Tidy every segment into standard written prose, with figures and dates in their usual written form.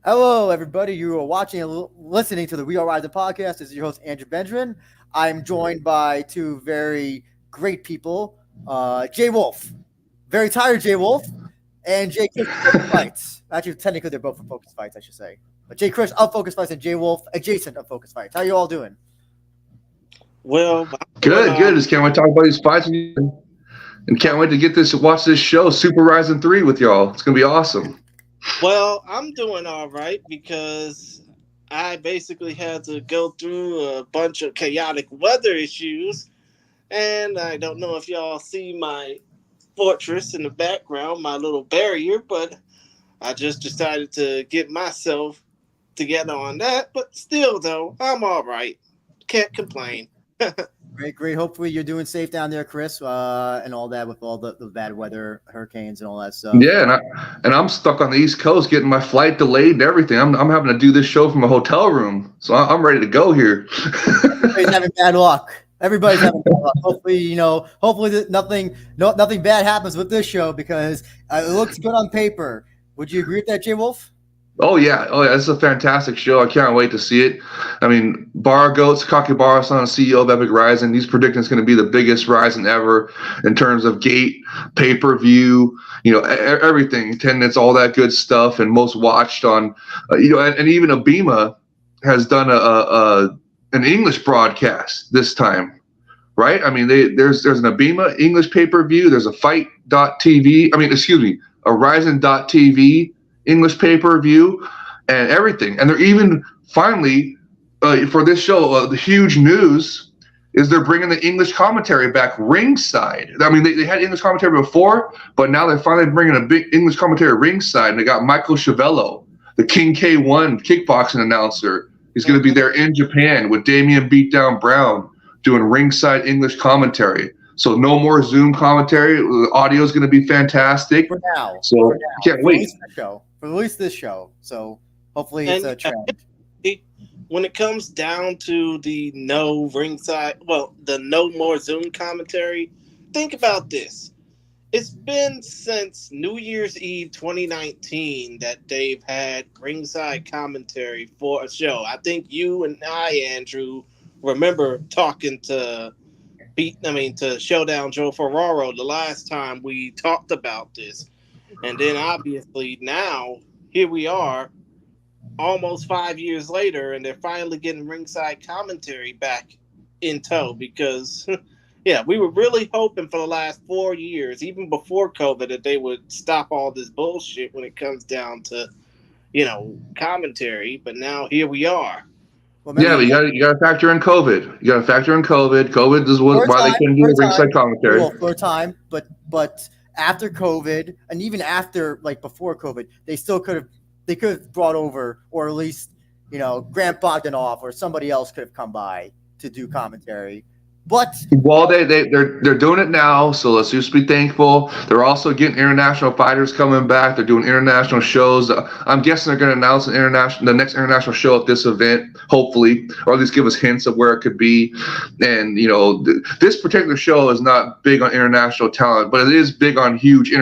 Hello, everybody. You are watching and listening to the We Are RIZIN podcast. This is your host, Andrew Benjamin. I'm joined by two very great people, Jaywolf, very tired Jaywolf, and Jay Chris from Focus Fights. Actually, technically, they're both from Focus Fights, I should say. But Jay Chris of Focus Fights and Jaywolf adjacent of Focus Fights. How you all doing? Well, good. Just can't wait to talk about these fights and can't wait to watch this show, Super RIZIN 3, with y'all. It's gonna be awesome. well, I'm doing all right because I basically had to go through a bunch of chaotic weather issues, and I don't know if y'all see my fortress in the background, my little barrier, but I just decided to get myself together on that. But still, though, I'm all right. Can't complain. Great. Hopefully, you're doing safe down there, Chris, and all that with all the bad weather, hurricanes, and all that stuff. Yeah, and I'm stuck on the East Coast, getting my flight delayed and everything. I'm having to do this show from a hotel room, so I'm ready to go here. Everybody's having bad luck. Everybody's having bad luck. Hopefully, nothing bad happens with this show because it looks good on paper. Would you agree with that, Jaywolf? Oh yeah, it's a fantastic show. I can't wait to see it. I mean, Takaki Bar-san, CEO of Epic RIZIN, he's predicting it's going to be the biggest RIZIN ever in terms of gate, pay-per-view, everything, attendance, all that good stuff, and most watched on, and even Abima has done an English broadcast this time, right? I mean, there's an Abima English pay-per-view. There's a Fight.tv. A RIZIN.tv. English pay-per-view and everything, and they're even finally for this show, the huge news is they're bringing the English commentary back ringside. I mean, they had English commentary before, but now they're finally bringing a big English commentary ringside, and they got Michael Chiavello, the King K1 kickboxing announcer. He's going to be there in Japan with Damian Beatdown Brown doing ringside English commentary. So no more Zoom commentary. The audio is going to be fantastic. For now. I can't wait. For at least this show. So hopefully it's a trend. When it comes down to the no more Zoom commentary, think about this. It's been since New Year's Eve 2019 that they've had ringside commentary for a show. I think you and I, Andrew, remember talking to Showdown Joe Ferraro the last time we talked about this. And then obviously now, here we are, almost 5 years later, and they're finally getting ringside commentary back in tow because, we were really hoping for the last 4 years, even before COVID, that they would stop all this bullshit when it comes down to, commentary. But now here we are. Well, but you got to factor in COVID. COVID is why they couldn't do ringside commentary. Well, for a time, but after COVID, and even after before COVID, they could have brought over, or at least Grant Bogdanoff or somebody else could have come by to do commentary. But they're doing it now, so let's just be thankful. They're also getting international fighters coming back. They're doing international shows. I'm guessing they're going to announce the next international show at this event, hopefully, or at least give us hints of where it could be. And this particular show is not big on international talent, but it is big on huge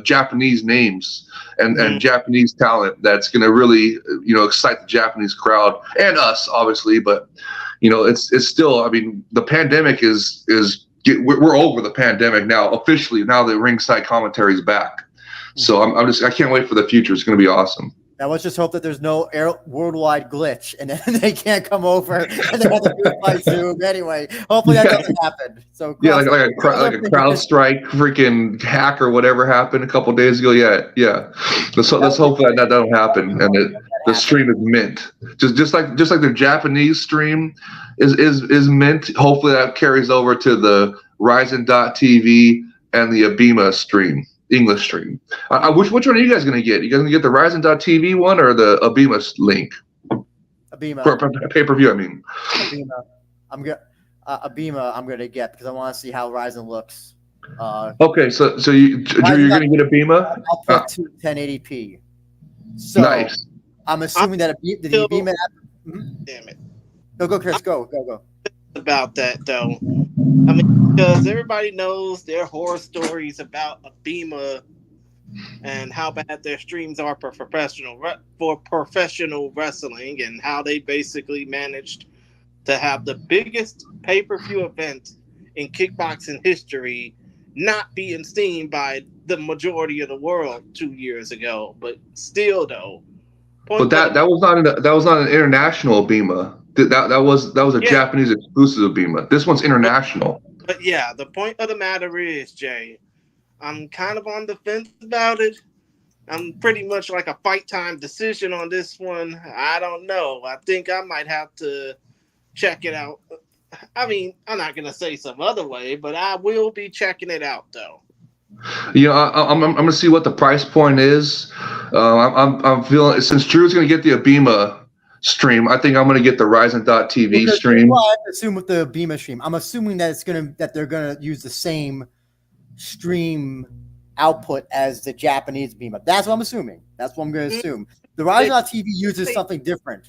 Japanese names and Japanese talent. That's going to really excite the Japanese crowd and us, obviously, but. It's still. I mean, the pandemic we're over the pandemic now officially. Now the ringside commentary is back, so I can't wait for the future. It's going to be awesome. Now let's just hope that there's no worldwide glitch and then they can't come over and they have to do it by Zoom anyway. Hopefully that doesn't happen. So like a crowd strike, freaking hack or whatever happened a couple days ago. Yeah. Let's hope that don't happen and the stream is mint. Just like the Japanese stream is mint. Hopefully that carries over to the RIZIN.tv and the Abima stream. English stream. Which one are you guys going to get? You guys going to get the RIZIN.tv one or the Abima link? Abima. For pay-per-view, I mean. Abima I'm going to get because I want to see how RIZIN looks. Okay, so you're going to get Abima? I'll put to 1080p. So nice. I'm assuming that the Abima Damn it. Go, Chris. Go. About that, though. I mean, because everybody knows their horror stories about Abima and how bad their streams are for professional wrestling, and how they basically managed to have the biggest pay-per-view event in kickboxing history not being seen by the majority of the world 2 years ago. But still, though, But that was not an international Abima. That was a Japanese exclusive Abima. This one's international. But yeah, the point of the matter is, Jay, I'm kind of on the fence about it. I'm pretty much like a fight time decision on this one. I don't know. I think I might have to check it out. I mean, I'm not gonna say some other way, but I will be checking it out though. You know, I'm gonna see what the price point is. I'm feeling, since Drew's gonna get the Abima stream, I think I'm gonna get the RIZIN.TV stream. Well, I assume with the Abima stream, I'm assuming that they're gonna use the same stream output as the Japanese Abima. That's what I'm assuming. That's what I'm gonna assume. The RIZIN.TV uses something different.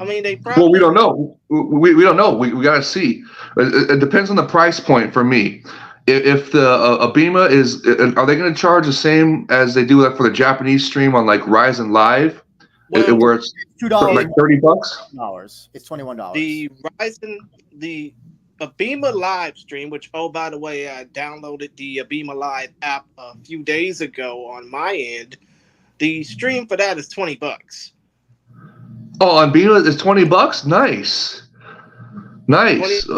I mean, they probably. Well, we don't know. We don't know. We got to see. It depends on the price point for me. If the Abima is, are they going to charge the same as they do for the Japanese stream on like RIZIN Live, where it's $2, like $30? It's $21. The Abima Live stream, which, oh, by the way, I downloaded the Abima Live app a few days ago on my end. The stream for that is $20. Oh, on Abima it's $20. Nice.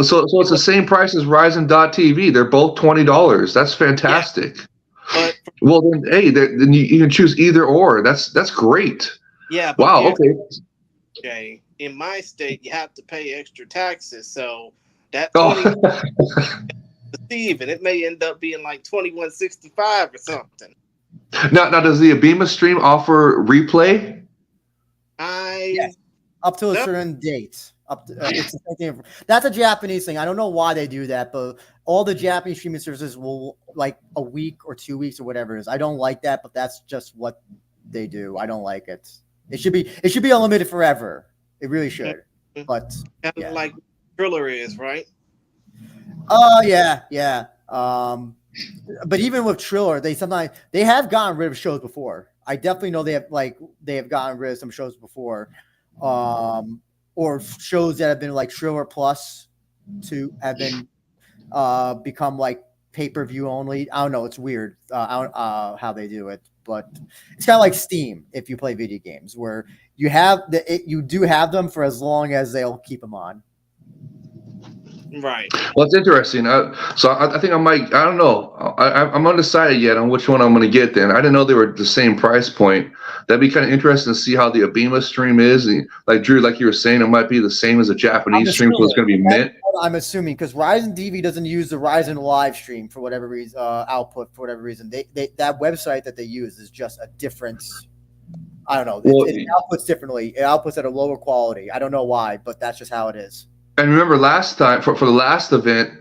So it's the same price as RIZIN.TV. They're both $20. That's fantastic. Yeah. Well, then, hey, then you can choose either or. That's great. Yeah. Wow. Okay. Okay. In my state, you have to pay extra taxes, so that $20 Steve, and it may end up being like $21.65 or something. Now, does the Abima stream offer replay? Yes. Up to a certain date. It's the same thing. That's a Japanese thing. I don't know why they do that, but all the Japanese streaming services will like a week or 2 weeks or whatever it is. I don't like that, but that's just what they do. I don't like it. It should be unlimited forever. It really should. But kind of like Thriller is, right? Yeah. But even with Triller, they have gotten rid of shows before. I definitely know they have gotten rid of some shows before, or shows that have been like Triller Plus to have been become like pay-per-view only. I don't know. It's weird how they do it, but it's kind of like Steam if you play video games, where you do have them for as long as they'll keep them on. Right. Well, it's interesting. So I think I might. I don't know. I'm undecided yet on which one I'm going to get. Then I didn't know they were the same price point. That'd be kind of interesting to see how the Abima stream is. And like Drew, like you were saying, it might be the same as a Japanese stream, so it's going to be mint. I'm assuming because RIZIN TV doesn't use the RIZIN live stream for whatever reason, output for whatever reason. They that website that they use is just a different. I don't know. It outputs differently. It outputs at a lower quality. I don't know why, but that's just how it is. And remember last time for the last event,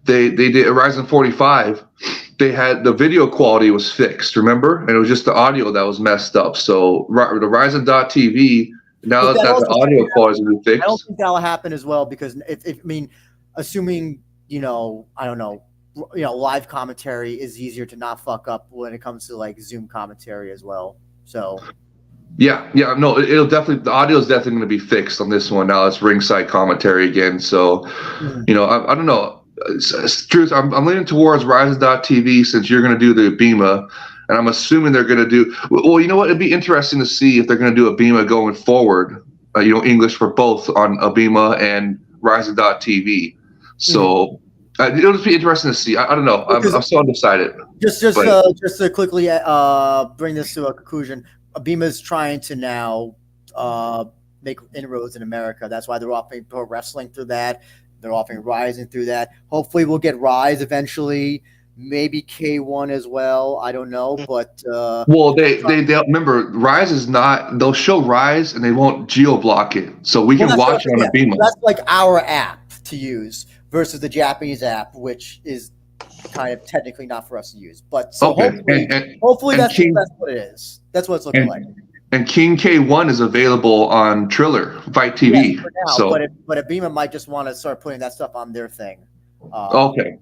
they did a RIZIN 45. They had the video quality was fixed, remember? And it was just the audio that was messed up. So the RIZIN.TV, now that the audio quality is fixed. I don't think that'll happen as well because assuming, I don't know, live commentary is easier to not fuck up when it comes to like Zoom commentary as well. So Yeah, no, it'll definitely, the audio is definitely going to be fixed on this one. Now it's ringside commentary again. So, I don't know. Truth, I'm leaning towards RIZIN.TV since you're going to do the Abima, and I'm assuming they're going to do. Well, you know what? It'd be interesting to see if they're going to do Abima going forward. English for both on Abima and RIZIN.TV. So it'll just be interesting to see. I don't know. I'm still undecided. Just to quickly bring this to a conclusion. Abima is trying to now make inroads in America. That's why they're offering pro wrestling through that. They're offering RIZIN through that. Hopefully, we'll get Rise eventually. Maybe K1 as well. I don't know, but well, they remember Rise is not. They'll show Rise and they won't geo block it, so we can watch it on Abima. That's like our app to use versus the Japanese app, which is kind of technically not for us to use. But so hopefully that's what it is. That's what it's looking like. And King K1 is available on Triller Fight TV. Yes, for now, but Abima might just want to start putting that stuff on their thing. Okay.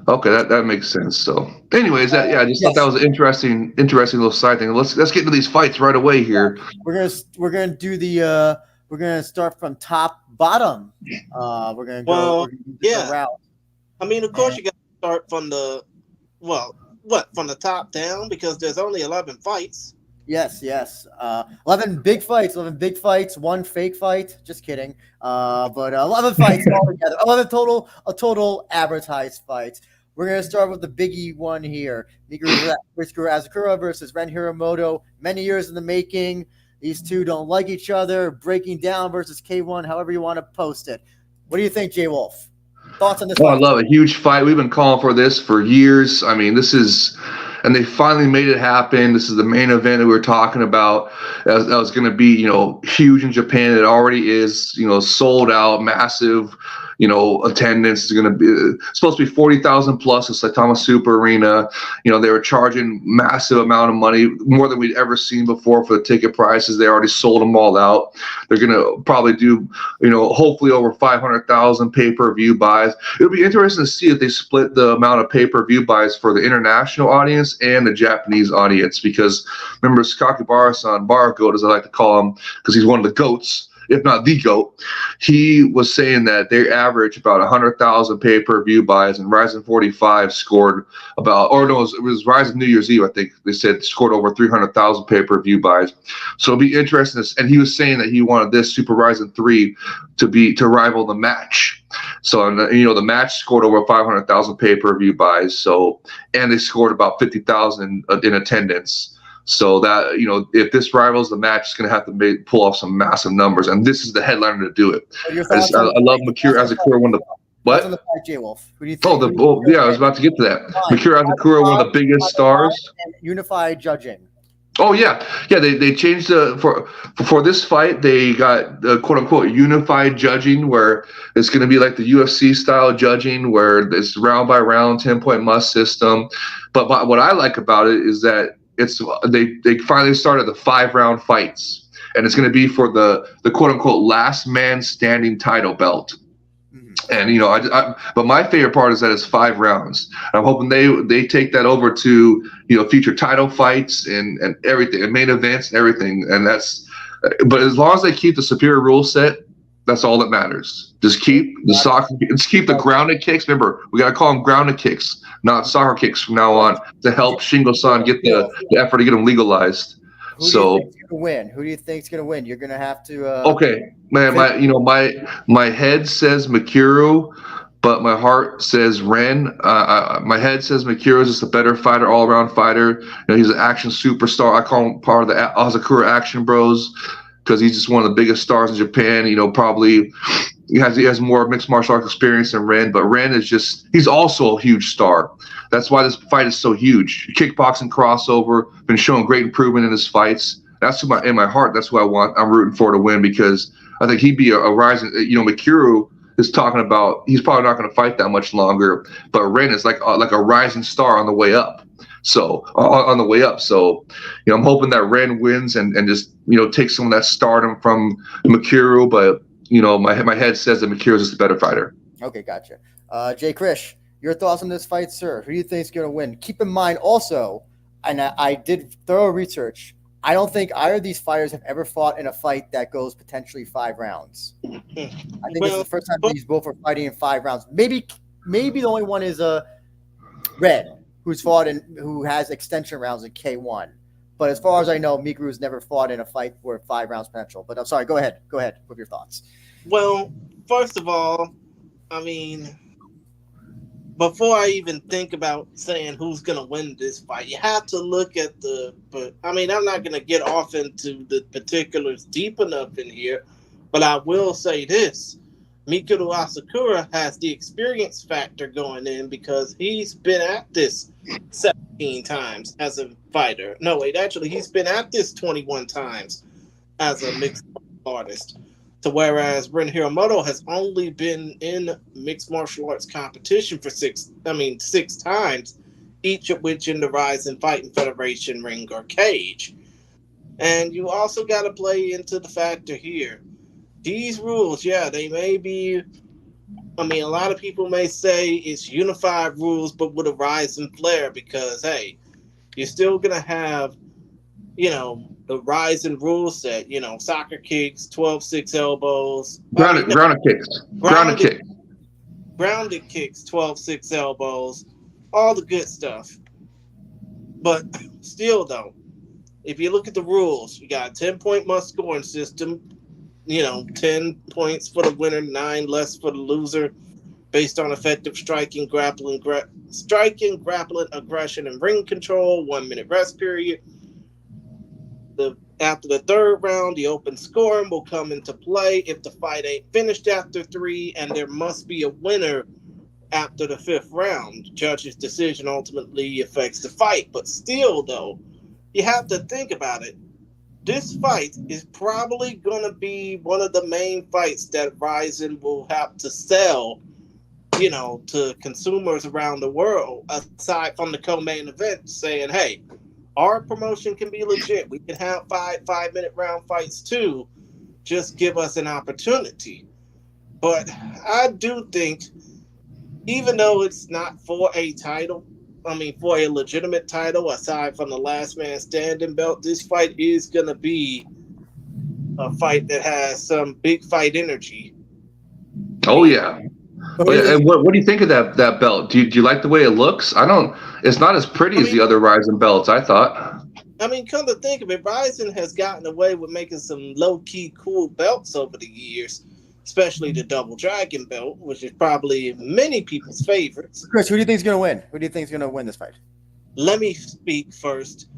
Okay, that makes sense. So, anyways, I just thought Yes. that was an interesting little side thing. Let's get into these fights right away here. We're gonna do the we're gonna start from top bottom. Well, we're gonna do different yeah. routes. I mean, of course, you got to start from the from the top down because there's only 11 fights. Yes, yes. 11 big fights, 11 big fights, one fake fight. Just kidding. But 11 fights altogether. 11 total advertised fights. We're going to start with the biggie one here. Mikuru Asakura versus Ren Hiramoto. Many years in the making. These two don't like each other. Breaking down versus K1, however you want to post it. What do you think, Jaywolf? Thoughts on this Oh, I fight? love a huge fight. We've been calling for this for years. I mean, and they finally made it happen. This is the main event that we were talking about. That was going to be, huge in Japan. It already is, sold out, massive, attendance. Is going to be supposed to be 40,000 plus at Saitama Super Arena. They were charging massive amount of money, more than we'd ever seen before for the ticket prices. They already sold them all out. They're going to probably do, hopefully over 500,000 pay-per-view buys. It'll be interesting to see if they split the amount of pay-per-view buys for the international audience and the Japanese audience, because remember Sakakibara-san, Bar Goat as I like to call him, because he's one of the goats, if not the GOAT, he was saying that they average about 100,000 pay-per-view buys, and Ryzen 45 scored about, or no, it was Ryzen New Year's Eve, I think they said scored over 300,000 pay-per-view buys. So it'll be interesting. And he was saying that he wanted this Super Ryzen 3 to rival the match. So, the match scored over 500,000 pay-per-view buys. So, and they scored about 50,000 in attendance. So that, if this rivals the match, it's going to have to pull off some massive numbers. And this is the headliner to do it. I love Mikuru Asakura, one of the, what? On the fight, Jaywolf. Who do you think? I was about to get to that. Mikuru Asakura, one of the biggest stars. And unified judging. Oh yeah. They changed for this fight. They got quote unquote unified judging, where it's going to be like the UFC style judging, where it's round by round 10-point must system. But what I like about it is that they finally started the 5-round fights, and it's going to be for the quote unquote last man standing title belt. And but my favorite part is that it's 5 rounds. I'm hoping they take that over to future title fights and everything, and main events and everything. And but as long as they keep the superior rule set, that's all that matters. Just keep the grounded kicks. Remember, we gotta call them grounded kicks, not soccer kicks from now on, to help Shingo-san get the effort to get them legalized. Who do you think's gonna win? Who do you think's gonna win? You're gonna have to. Okay, man. My head says Mikuru, but my heart says Ren. My head says Mikuru is just a better fighter, all around fighter. He's an action superstar. I call him part of the Asakura Action Bros, because he's just one of the biggest stars in Japan. Probably he has more mixed martial arts experience than Ren, but Ren he's also a huge star. That's why this fight is so huge. Kickboxing crossover, been showing great improvement in his fights. That's in my heart. That's who I'm rooting for to win, because I think he'd be a rising. Mikuru is talking about he's probably not going to fight that much longer, but Ren is like a rising star on the way up. So on the way up. So I'm hoping that Ren wins and just takes some of that stardom from Mikuru. But my head says that Mikuru is just a better fighter. Okay, gotcha. Jay Krish, your thoughts on this fight, sir? Who do you think is going to win? Keep in mind also, and I did thorough research, I don't think either of these fighters have ever fought in a fight that goes potentially 5 rounds. I think this is the first time these both are fighting in 5 rounds. Maybe the only one is Red, who has extension rounds in K1. But as far as I know, Mikuru's never fought in a fight where 5 rounds potential. But I'm sorry, go ahead with your thoughts. Well, first of all, I mean, before I even think about saying who's going to win this fight, you have to look at I'm not going to get off into the particulars deep enough in here, but I will say this. Mikuru Asakura has the experience factor going in because he's been at this 17 times as a fighter. No, wait, actually, he's been at this 21 times as a mixed artist. Whereas Ren Hiramoto has only been in mixed martial arts competition for 6 times, each of which in the RIZIN Fighting Federation, ring, or cage. And you also got to play into the factor here. These rules, they may be I mean, a lot of people may say it's unified rules, but with a RIZIN flair because, hey, you're still going to have, the RIZIN rule set, soccer kicks, 12-6 elbows. I mean, no, Grounded kicks. Grounded grounded, kick. grounded kicks, 12-6 elbows, all the good stuff. But still, though, if you look at the rules, you got a 10-point must scoring system, 10 points for the winner, 9 less for the loser, based on effective striking, grappling, aggression, and ring control. 1 minute rest period. After the third round, the open scoring will come into play if the fight ain't finished after 3, and there must be a winner after the 5th round. Judge's decision ultimately affects the fight, but still, though, you have to think about it. This fight is probably going to be one of the main fights that RIZIN will have to sell, to consumers around the world, aside from the co-main event, saying, hey, our promotion can be legit. We can have 5-minute round fights too. Just give us an opportunity. But I do think, even though it's not for a title, for a legitimate title, aside from the last man standing belt, this fight is going to be a fight that has some big fight energy. Oh, yeah. And what do you think of that belt? Do you like the way it looks? It's not as pretty as the other RIZIN belts, I thought. Come to think of it, RIZIN has gotten away with making some low-key cool belts over the years, especially the Double Dragon belt, which is probably many people's favorites. Chris, who do you think is going to win? Who do you think is going to win this fight? Let me speak first.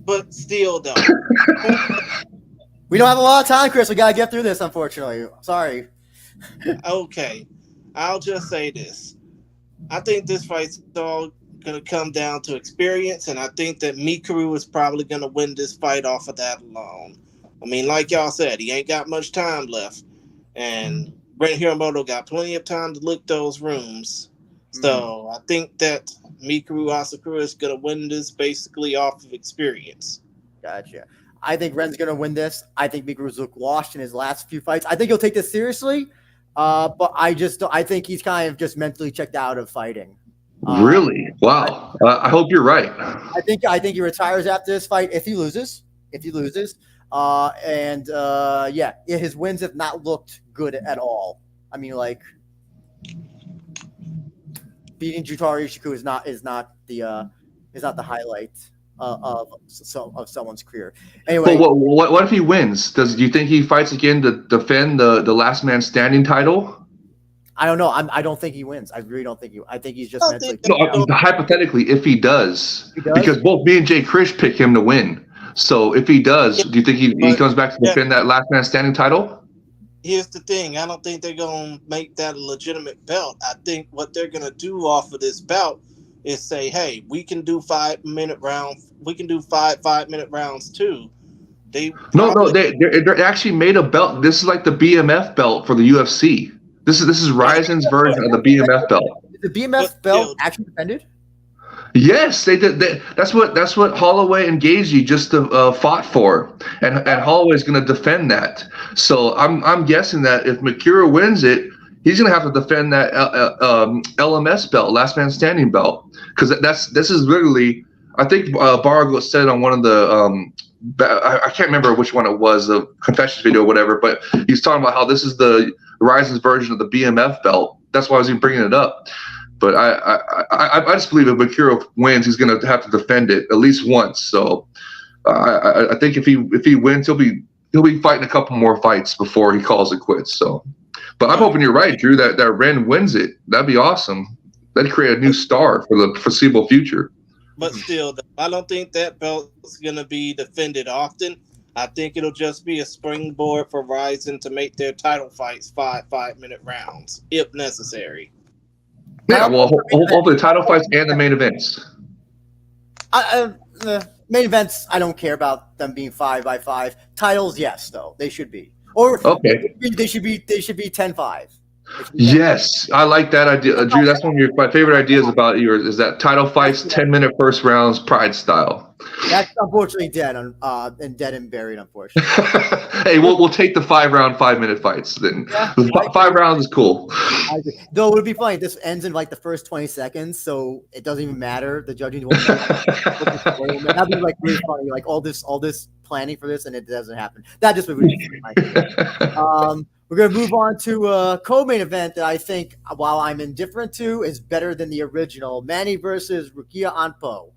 But still, though. We don't have a lot of time, Chris. We got to get through this, unfortunately. Sorry. Okay. I'll just say this. I think this fight's all going to come down to experience, and I think that Mikuru is probably going to win this fight off of that alone. Like y'all said, he ain't got much time left, and Brent Hiramoto got plenty of time to look those rooms. So I think that Mikuru Asakura is going to win this basically off of experience. Gotcha. I think Ren's going to win this. I think Mikuru's looked washed in his last few fights. I think he'll take this seriously. But I think he's kind of just mentally checked out of fighting. Really? Wow. I hope you're right. I think he retires after this fight if he loses. His wins have not looked good at all. Beating Jutaro Ishiku is not the highlight of someone's career. Anyway, what if he wins? Do you think he fights again to defend the last man standing title? I don't know. I don't think he wins. I really don't think he. I think he's just mentally. Hypothetically, if he does, because both me and Jay Krish pick him to win. So if he does, do you think he comes back to defend that last man standing title? Here's the thing. I don't think they're going to make that a legitimate belt. I think what they're going to do off of this belt is say, hey, we can do 5-minute rounds. We can do 5-minute rounds too. They actually made a belt. This is like the BMF belt for the UFC. This is RIZIN's version of the BMF belt. Is the BMF belt actually defended? Yes, they did. That's what Holloway and Gaethje just fought for, and Holloway's going to defend that. So I'm guessing that if Mikuru wins it, he's going to have to defend that LMS belt, last man standing belt, because this is literally. I think Bargo said on one of the I can't remember which one it was, the confessions video or whatever, but he's talking about how this is the RIZIN's version of the BMF belt. That's why I was even bringing it up. But I just believe if Mikuru wins, he's going to have to defend it at least once. So I think if he wins, he'll be fighting a couple more fights before he calls it quits. So, but I'm hoping you're right, Drew. That Ren wins it. That'd be awesome. That'd create a new star for the foreseeable future. But still, I don't think that belt is going to be defended often. I think it'll just be a springboard for RIZIN to make their title fights 5-minute rounds, if necessary. Yeah, well, hopefully the title fights and the main events. The main events, I don't care about them being 5-by-5. Titles, yes, though they should be. Or okay, they should be 10-5. Yes, I like that idea, Drew. That's one of my favorite ideas about yours. Is that title fights, 10-minute first rounds, Pride style. That's unfortunately dead, and dead and buried. Unfortunately. Hey, we'll take the 5-round, 5-minute fights then. Yeah, The 5 rounds is cool. Though it would be funny. This ends in like the first 20 seconds, so it doesn't even matter. The judging won't matter. That'd be like really funny. Like all this planning for this, and it doesn't happen. That just would be funny. We're going to move on to a co-main event that I think, while I'm indifferent to, is better than the original. Manny versus Rukiya Anpo.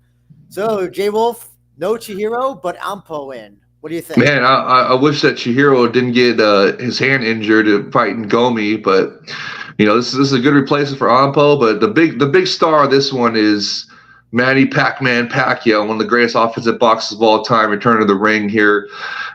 So, Jaywolf, no Chihiro, but Anpo in. What do you think? Man, I wish that Chihiro didn't get his hand injured fighting Gomi, but this is a good replacement for Anpo. But the big star of this one is Manny Pac-Man Pacquiao, one of the greatest offensive boxers of all time, returning to the ring here.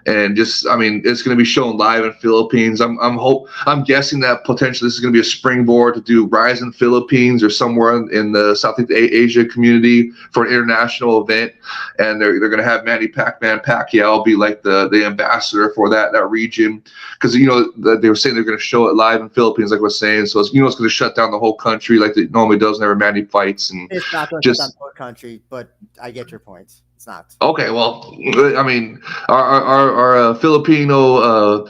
And it's going to be shown live in Philippines. I'm guessing that potentially this is going to be a springboard to do RIZIN Philippines or somewhere in the Southeast Asia community for an international event. And they're going to have Manny Pac-Man Pacquiao be like the ambassador for that region, because they were saying they're going to show it live in Philippines, like we're saying. So it's going to shut down the whole country like it normally does whenever Manny fights. And it's not going to shut down the whole country, but I get your points. It's not. Okay, well, I mean, our Filipino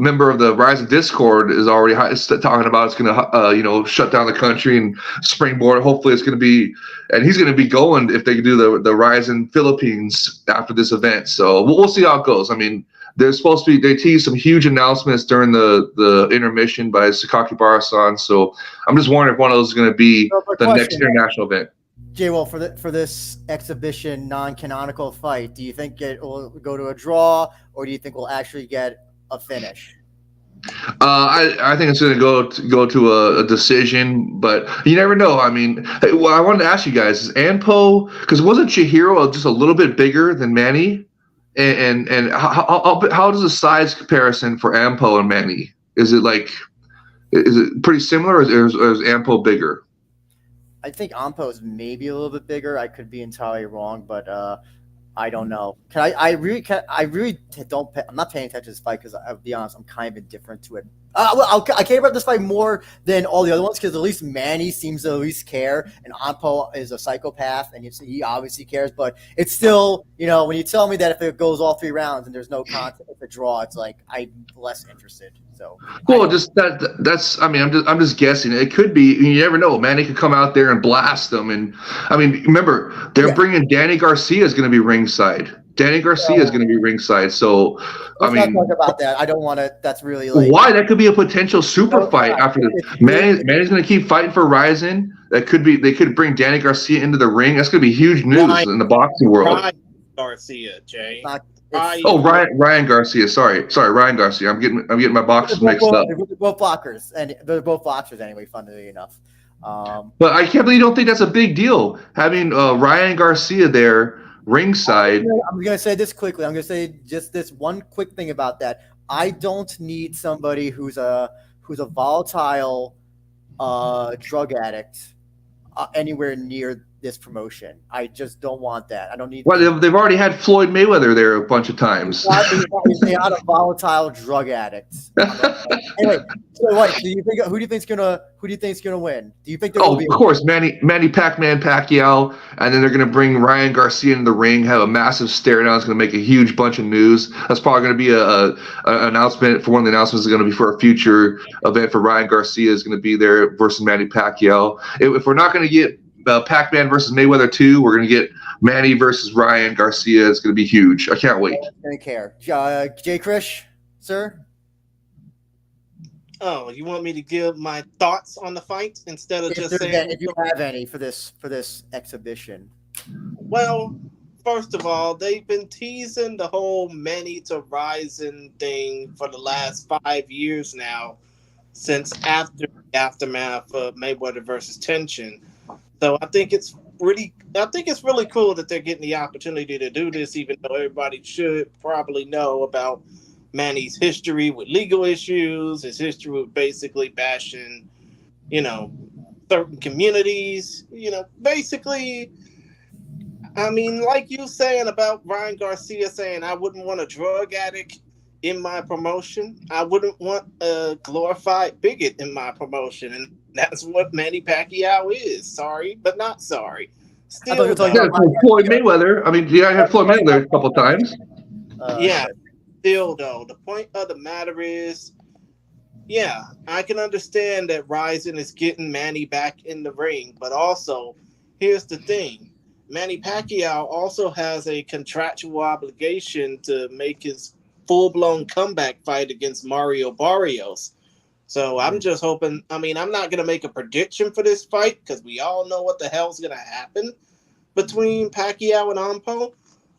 member of the RIZIN Discord is already talking about it's going to shut down the country and springboard. Hopefully, it's going to be, and he's going to be going if they do the RIZIN Philippines after this event. So we'll see how it goes. I mean, there's supposed to be, they teased some huge announcements during the intermission by Sakaki Barasan. So I'm just wondering if one of those is going to be the next international event. Jaywolf, for this exhibition non-canonical fight, do you think it will go to a draw, or do you think we'll actually get a finish? I think it's going to go to a decision, but you never know. I mean, I wanted to ask you guys: is Anpo, because wasn't Chihiro just a little bit bigger than Manny? And how does the size comparison for Anpo and Manny? Is it pretty similar, or is Anpo bigger? I think Anpo is maybe a little bit bigger. I could be entirely wrong, but I don't know. I really don't. I'm not paying attention to this fight because I'll be honest, I'm kind of indifferent to it. I care about this fight more than all the other ones because at least Manny seems to at least care, and Anpo is a psychopath, and he obviously cares. But it's still, when you tell me that if it goes all 3 rounds and there's no contest, it's a draw, it's like I'm less interested. So well, that's. I mean, I'm just guessing. It could be. You never know. Manny could come out there and blast them. And I mean, remember they're bringing Danny Garcia is going to be ringside. Danny Garcia is going to be ringside. So let's not talk about that. I don't want to. That's really why that could be a potential super fight after this. Manny's going to keep fighting for RIZIN. That could be. They could bring Danny Garcia into the ring. That's going to be huge news in the boxing world. Ryan Garcia, Jay. Ryan Garcia. Sorry, Ryan Garcia. I'm getting my boxes mixed up. They're both blockers, and they're both boxers anyway. Funnily enough, but I can't believe you don't think that's a big deal having Ryan Garcia there ringside. I'm gonna say this quickly. I'm gonna say just this one quick thing about that. I don't need somebody who's a volatile drug addict anywhere near this promotion. I just don't want that. I don't need. Well, they've already had Floyd Mayweather there a bunch of times. They're not a volatile drug addict. Anyway, so what do you think? Who do you think's gonna win? Do you think? Of course, Manny Pac-Man Pacquiao, and then they're gonna bring Ryan Garcia in the ring, have a massive stare down. It's gonna make a huge bunch of news. That's probably gonna be an announcement for one of the announcements. Is gonna be for a future event for Ryan Garcia is gonna be there versus Manny Pacquiao. If we're not gonna get Pac-Man versus Mayweather 2, we're going to get Manny versus Ryan Garcia. It's going to be huge. I can't wait. I don't care. Jay Krish, sir? Oh, you want me to give my thoughts on the fight instead of just saying... If you have any for this exhibition. Well, first of all, they've been teasing the whole Manny to RIZIN thing for the last 5 years now, since after the aftermath of Mayweather versus Tension. So I think it's really cool that they're getting the opportunity to do this, even though everybody should probably know about Manny's history with legal issues, his history with basically bashing, certain communities, basically. I mean, like you saying about Ryan Garcia saying, I wouldn't want a drug addict in my promotion. I wouldn't want a glorified bigot in my promotion, and that's what Manny Pacquiao is. Sorry, but not sorry. I thought you were Still, talking Yeah, about Floyd Mayweather. I mean, yeah, I had Floyd Mayweather a couple times. yeah. Still, though, the point of the matter is, yeah, I can understand that RIZIN is getting Manny back in the ring, but also, here's the thing. Manny Pacquiao also has a contractual obligation to make his full-blown comeback fight against Mario Barrios. So I'm just hoping, I mean, I'm not going to make a prediction for this fight because we all know what the hell's going to happen between Pacquiao and Anpo.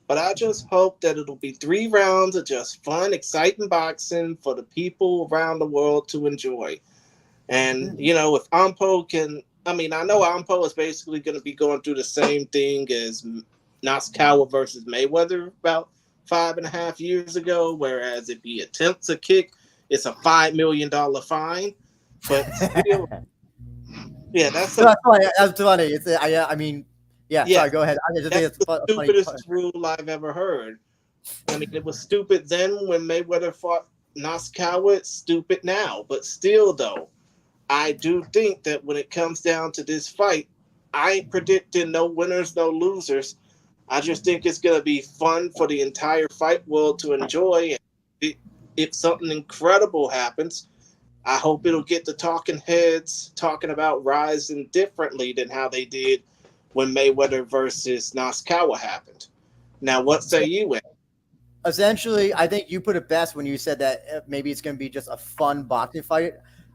But I just hope that it'll be 3 rounds of just fun, exciting boxing for the people around the world to enjoy. And, you know, if Anpo can, I mean, I know Anpo is basically going to be going through the same thing as Nasukawa versus Mayweather about 5.5 years ago, whereas if he attempts a kick, it's a $5 million fine. But still, yeah, that's that's funny. That's funny. It's I mean, yeah. Yeah. Sorry, go ahead. I just think that's it's the funny. stupidest rule I've ever heard. I mean, it was stupid then when Mayweather fought Nasukawa. It's stupid now, but still, though, I do think that when it comes down to this fight, I ain't predicting no winners, no losers. I just think it's going to be fun for the entire fight world to enjoy. And if something incredible happens, I hope it'll get the talking heads talking about RIZIN differently than how they did when Mayweather versus Nasukawa happened. Now, what say you, Ed? Essentially, I think you put it best when you said that maybe it's going to be just a fun boxing fight.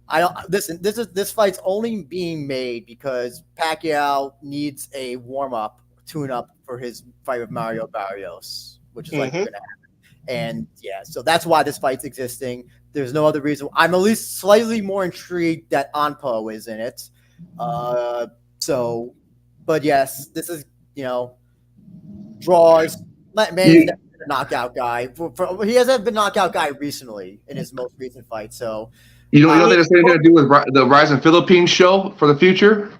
I don't listen. This fight's only being made because Pacquiao needs a warm up, tune up for his fight with Mario Barrios, which is like going to happen. And yeah, so that's why this fight's existing. There's no other reason. I'm at least slightly more intrigued that Anpo is in it. But yes, this is, you know, draws. Manny's never been a knockout guy. He hasn't been a knockout guy recently in his most recent fight. So You don't think there's anything to do with the RIZIN Philippines show for the future?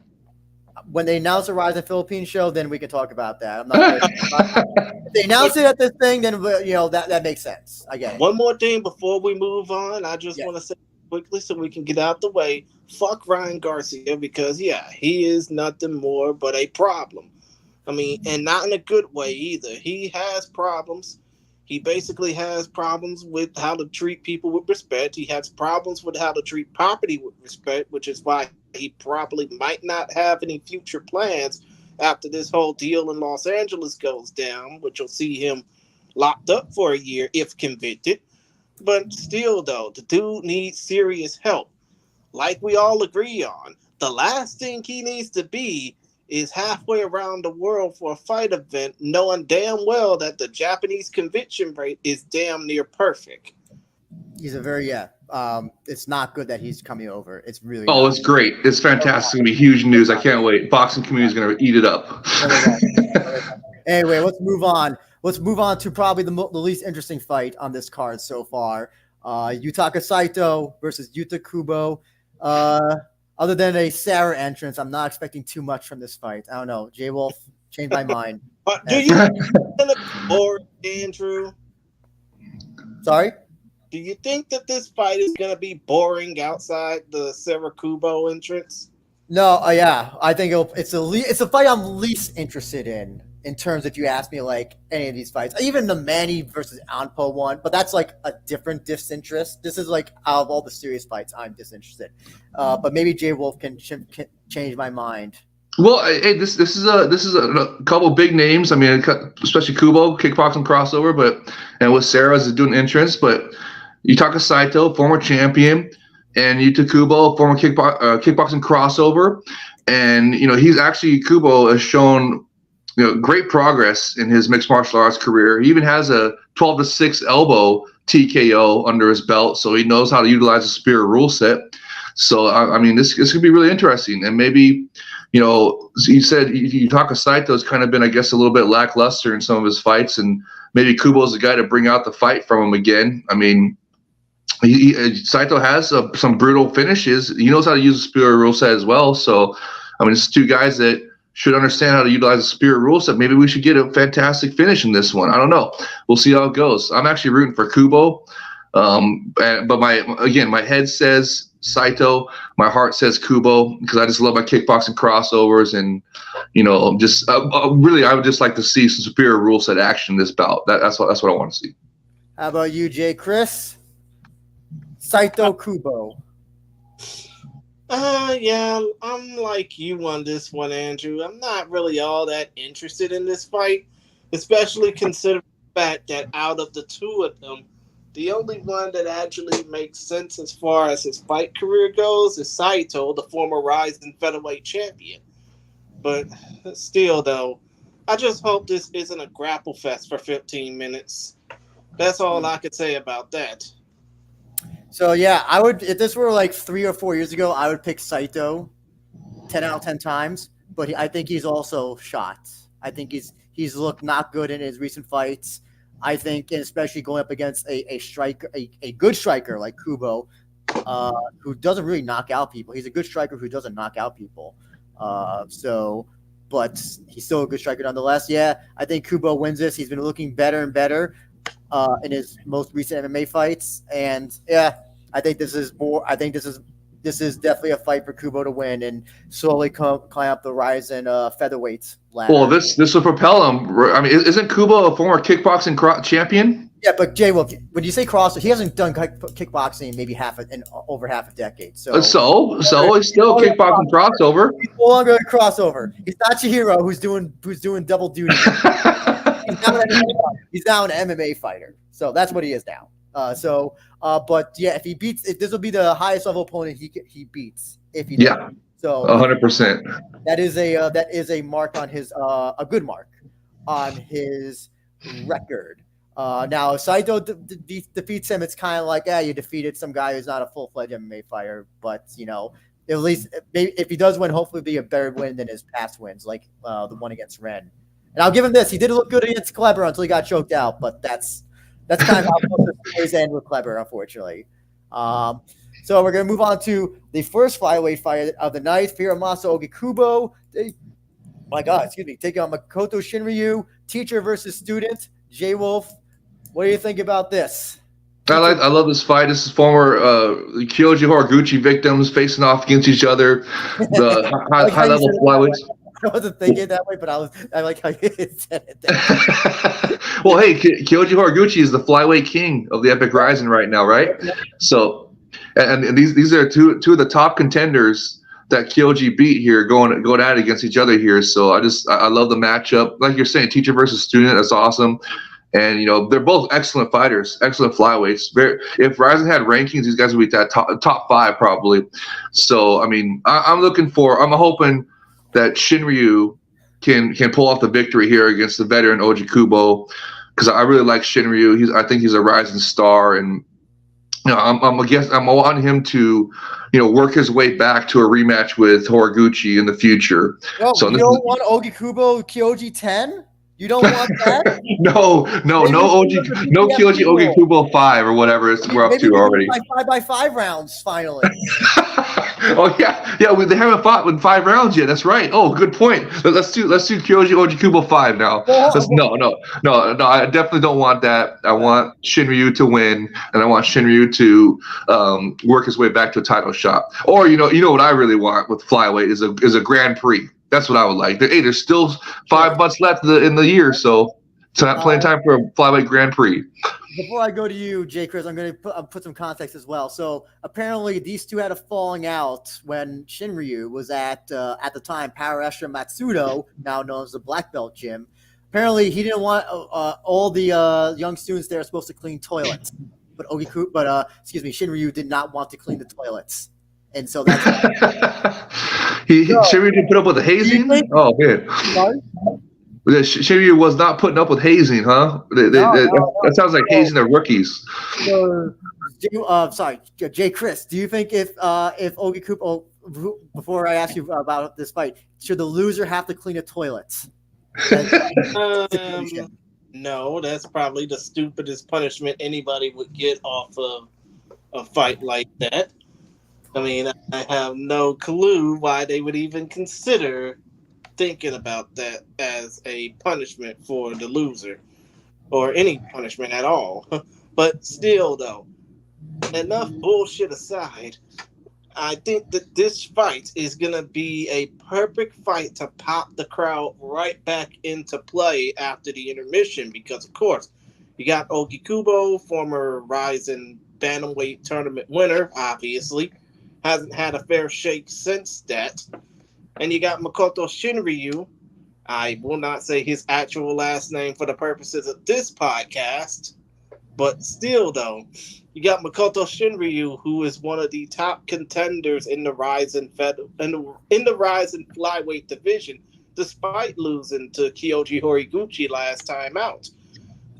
When they announce the RIZIN Philippines show, then we can talk about that. I'm not. If they announce it at this thing, then you know that makes sense. I get it. One more thing before we move on, I just want to say quickly so we can get out the way. Fuck Ryan Garcia because he is nothing more but a problem. I mean, and not in a good way either. He has problems. He basically has problems with how to treat people with respect. He has problems with how to treat property with respect, which is why he probably might not have any future plans after this whole deal in Los Angeles goes down, which will see him locked up for a year if convicted. But still, though, the dude needs serious help. Like we all agree on, the last thing he needs to be is halfway around the world for a fight event, knowing damn well that the Japanese conviction rate is damn near perfect. He's a very it's not good that he's coming over. It's really it's great. It's fantastic. It's gonna be huge news. I can't wait. Boxing community is gonna eat it up. Anyway, let's move on. Let's move on to probably the least interesting fight on this card so far. Yutaka Saito versus Yuta Kubo. Other than a Sarah entrance, I'm not expecting too much from this fight. I don't know. Jaywolf changed my mind. Do you or Andrew? Sorry? Do you think that this fight is going to be boring outside the Sarah Kubo entrance? No, I think it's a fight I'm least interested in terms if you ask me like any of these fights. Even the Manny versus Anpo one, but that's like a different disinterest. This is like out of all the serious fights, I'm disinterested. But maybe Jaywolf can change my mind. Well, hey, this is a couple big names. I mean, especially Kubo, kickboxing crossover, and with Sarah as doing entrance, but Yutaka Saito, former champion, and Yuta Kubo, former kickboxing crossover, and he's actually Kubo has shown great progress in his mixed martial arts career. He even has a 12-6 elbow TKO under his belt, so he knows how to utilize the spear rule set. So I mean, this could be really interesting, and maybe. You said Yutaka Saito's kind of been, I guess, a little bit lackluster in some of his fights, and maybe Kubo's the guy to bring out the fight from him again. I mean, Saito has some brutal finishes. He knows how to use the spear rule set as well. So, I mean, it's two guys that should understand how to utilize the spear rule set. Maybe we should get a fantastic finish in this one. I don't know. We'll see how it goes. I'm actually rooting for Kubo. But my head says Saito, my heart says Kubo, because I just love my kickboxing crossovers, and just really, I would just like to see some superior rule set action in this bout. That's what I want to see. How about you, Jay Chris? Saito, Kubo. Yeah, I'm like you on this one, Andrew. I'm not really all that interested in this fight, especially considering the fact that out of the two of them, the only one that actually makes sense as far as his fight career goes is Saito, the former RIZIN featherweight champion. But still, though, I just hope this isn't a grapple fest for 15 minutes. That's all I could say about that. So yeah, I would, if this were like 3 or 4 years ago, I would pick Saito 10 out of 10 times. But I think he's also shot. I think he's looked not good in his recent fights. I think, and especially going up against a striker, a good striker like Kubo, who doesn't really knock out people. He's a good striker who doesn't knock out people. But he's still a good striker nonetheless. Yeah, I think Kubo wins this. He's been looking better and better in his most recent MMA fights, and yeah, I think this is definitely a fight for Kubo to win and slowly climb up the RIZIN featherweight ladder. Well, this will propel him. I mean, isn't Kubo a former kickboxing champion? Yeah, but Jay, well, when you say crossover, he hasn't done kickboxing in maybe over half a decade. So he's still a kickboxing crossover. He's no longer a crossover. He's not Chihiro, who's doing double duty. He's now an MMA fighter. So that's what he is now. But yeah, if this will be the highest level opponent he beats if he does. Yeah. So 100%. That is a mark on his a good mark on his record. Now, if Saito defeats him, it's kind of like, you defeated some guy who's not a full-fledged MMA fighter. But, at least if he does win, hopefully it'll be a better win than his past wins, like the one against Ren. And I'll give him this. He did look good against Kleber until he got choked out. But that's kind of how most always end with Kleber, unfortunately. So we're going to move on to the first flyweight fight of the night, Hiromasa Ogikubo. Taking on Makoto Shinryu, teacher versus student. Jaywolf, what do you think about this? I love this fight. This is former KOJI Horiguchi victims facing off against each other. The high level flyweights. I wasn't thinking that way, but I like how you said it. Well, hey, KOJI Horiguchi is the flyweight king of the Epic RIZIN right now, right? Yeah. So, and these are two of the top contenders that KOJI beat here, going at it against each other here. So I love the matchup. Like you're saying, teacher versus student, that's awesome. And they're both excellent fighters, excellent flyweights. If RIZIN had rankings, these guys would be that top 5 probably. So I mean, I'm hoping that Shinryu can pull off the victory here against the veteran Ogikubo, because I really like Shinryu. I think he's a rising star, and I'm wanting him to work his way back to a rematch with Horiguchi in the future. No, so you don't want Ogikubo KOJI 10? You don't want that? no KOJI Ogikubo 5 or whatever we're up to already. 5x5 rounds finally. Oh yeah, they haven't fought in 5 rounds yet. That's right. Oh, good point. Let's do KOJI Ogikubo 5 now. No. I definitely don't want that. I want Shinryu to win, and I want Shinryu to work his way back to a title shot. Or what I really want with flyweight is a Grand Prix. That's what I would like. There's still 5 months left in the year, so it's not plenty of time for a flyweight Grand Prix. Before I go to you, Jay Chris, I'm going to put some context as well. So apparently these two had a falling out when Shinryu was at the time Power Astra Matsudo, now known as the Black Belt Gym. Apparently he didn't want all the young students there are supposed to clean toilets, but Shinryu did not want to clean the toilets. And so that's Shinryu didn't put up with the hazing? Oh, man. Shinryu was not putting up with hazing, huh? That sounds like hazing the rookies. Jay Chris, do you think if Ogikubo, before I ask you about this fight, should the loser have to clean the toilets? No, that's probably the stupidest punishment anybody would get off of a fight like that. I mean, I have no clue why they would even consider thinking about that as a punishment for the loser, or any punishment at all. But still, though, enough bullshit aside, I think that this fight is going to be a perfect fight to pop the crowd right back into play after the intermission because, of course, you got Ogikubo, former RIZIN Bantamweight tournament winner, obviously. Hasn't had a fair shake since that. And you got Makoto Shinryu. I will not say his actual last name for the purposes of this podcast. But still, though, you got Makoto Shinryu, who is one of the top contenders in the RIZIN in the RIZIN flyweight division, despite losing to KOJI Horiguchi last time out.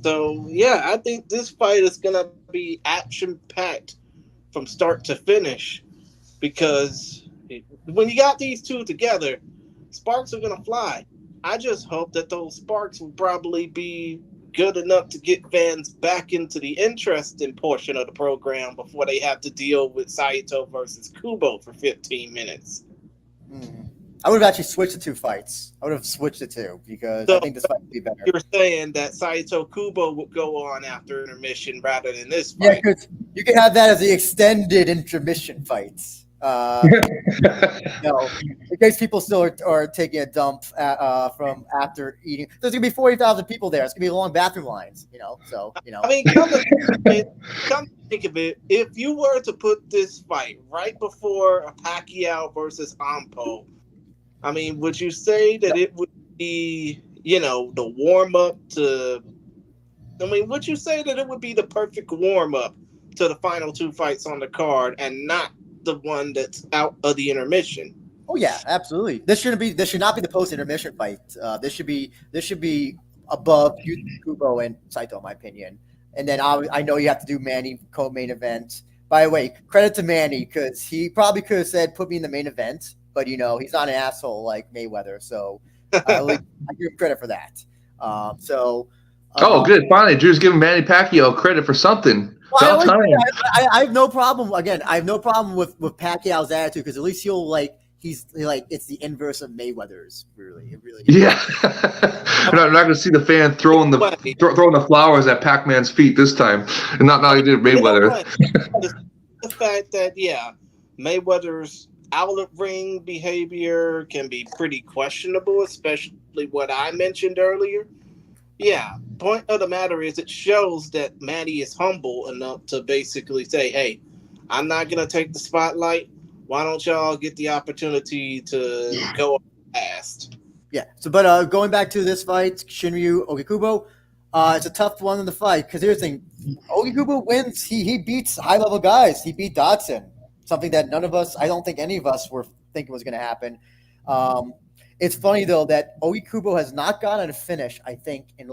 So yeah, I think this fight is gonna be action packed from start to finish because when you got these two together, sparks are gonna fly. I just hope that those sparks will probably be good enough to get fans back into the interesting portion of the program before they have to deal with Saito versus Kubo for 15 minutes. I would have actually switched the two fights. I would have switched the two because I think this fight would be better. You're saying that Saito Kubo would go on after intermission rather than this fight. Yeah, because you can have that as the extended intermission fights. In case people still are taking a dump from after eating. There's gonna be 40,000 people there. It's gonna be long bathroom lines. I mean, come to think of it, if you were to put this fight right before a Pacquiao versus Anpo, I mean, would you say that it would be, the warm up to? I mean, would you say that it would be the perfect warm up to the final two fights on the card and not the one that's out of the intermission? Oh yeah, absolutely. This should not be the post intermission fight. This should be above Kubo and Saito, in my opinion. And then I know you have to do Manny co-main event. By the way, credit to Manny because he probably could have said put me in the main event, but he's not an asshole like Mayweather, so I give him credit for that. Good. Finally, Drew's giving Manny Pacquiao credit for something. Well, I have no problem. Again, I have no problem with Pacquiao's attitude because at least it's the inverse of Mayweather's. Really, it really is. Yeah. I'm not going to see the fan throwing the flowers at Pac-Man's feet this time, and not like he did Mayweather. The fact that Mayweather's outlet ring behavior can be pretty questionable, especially what I mentioned earlier. Yeah, point of the matter is it shows that Manny is humble enough to basically say, hey, I'm not going to take the spotlight. Why don't y'all get the opportunity to go past? Yeah, but going back to this fight, Shinryu, Ogikubo, it's a tough one in the fight because here's the thing. Ogikubo wins. He beats high-level guys. He beat Dodson, something that I don't think any of us were thinking was going to happen. It's funny, though, that Ogikubo has not gotten a finish, I think, in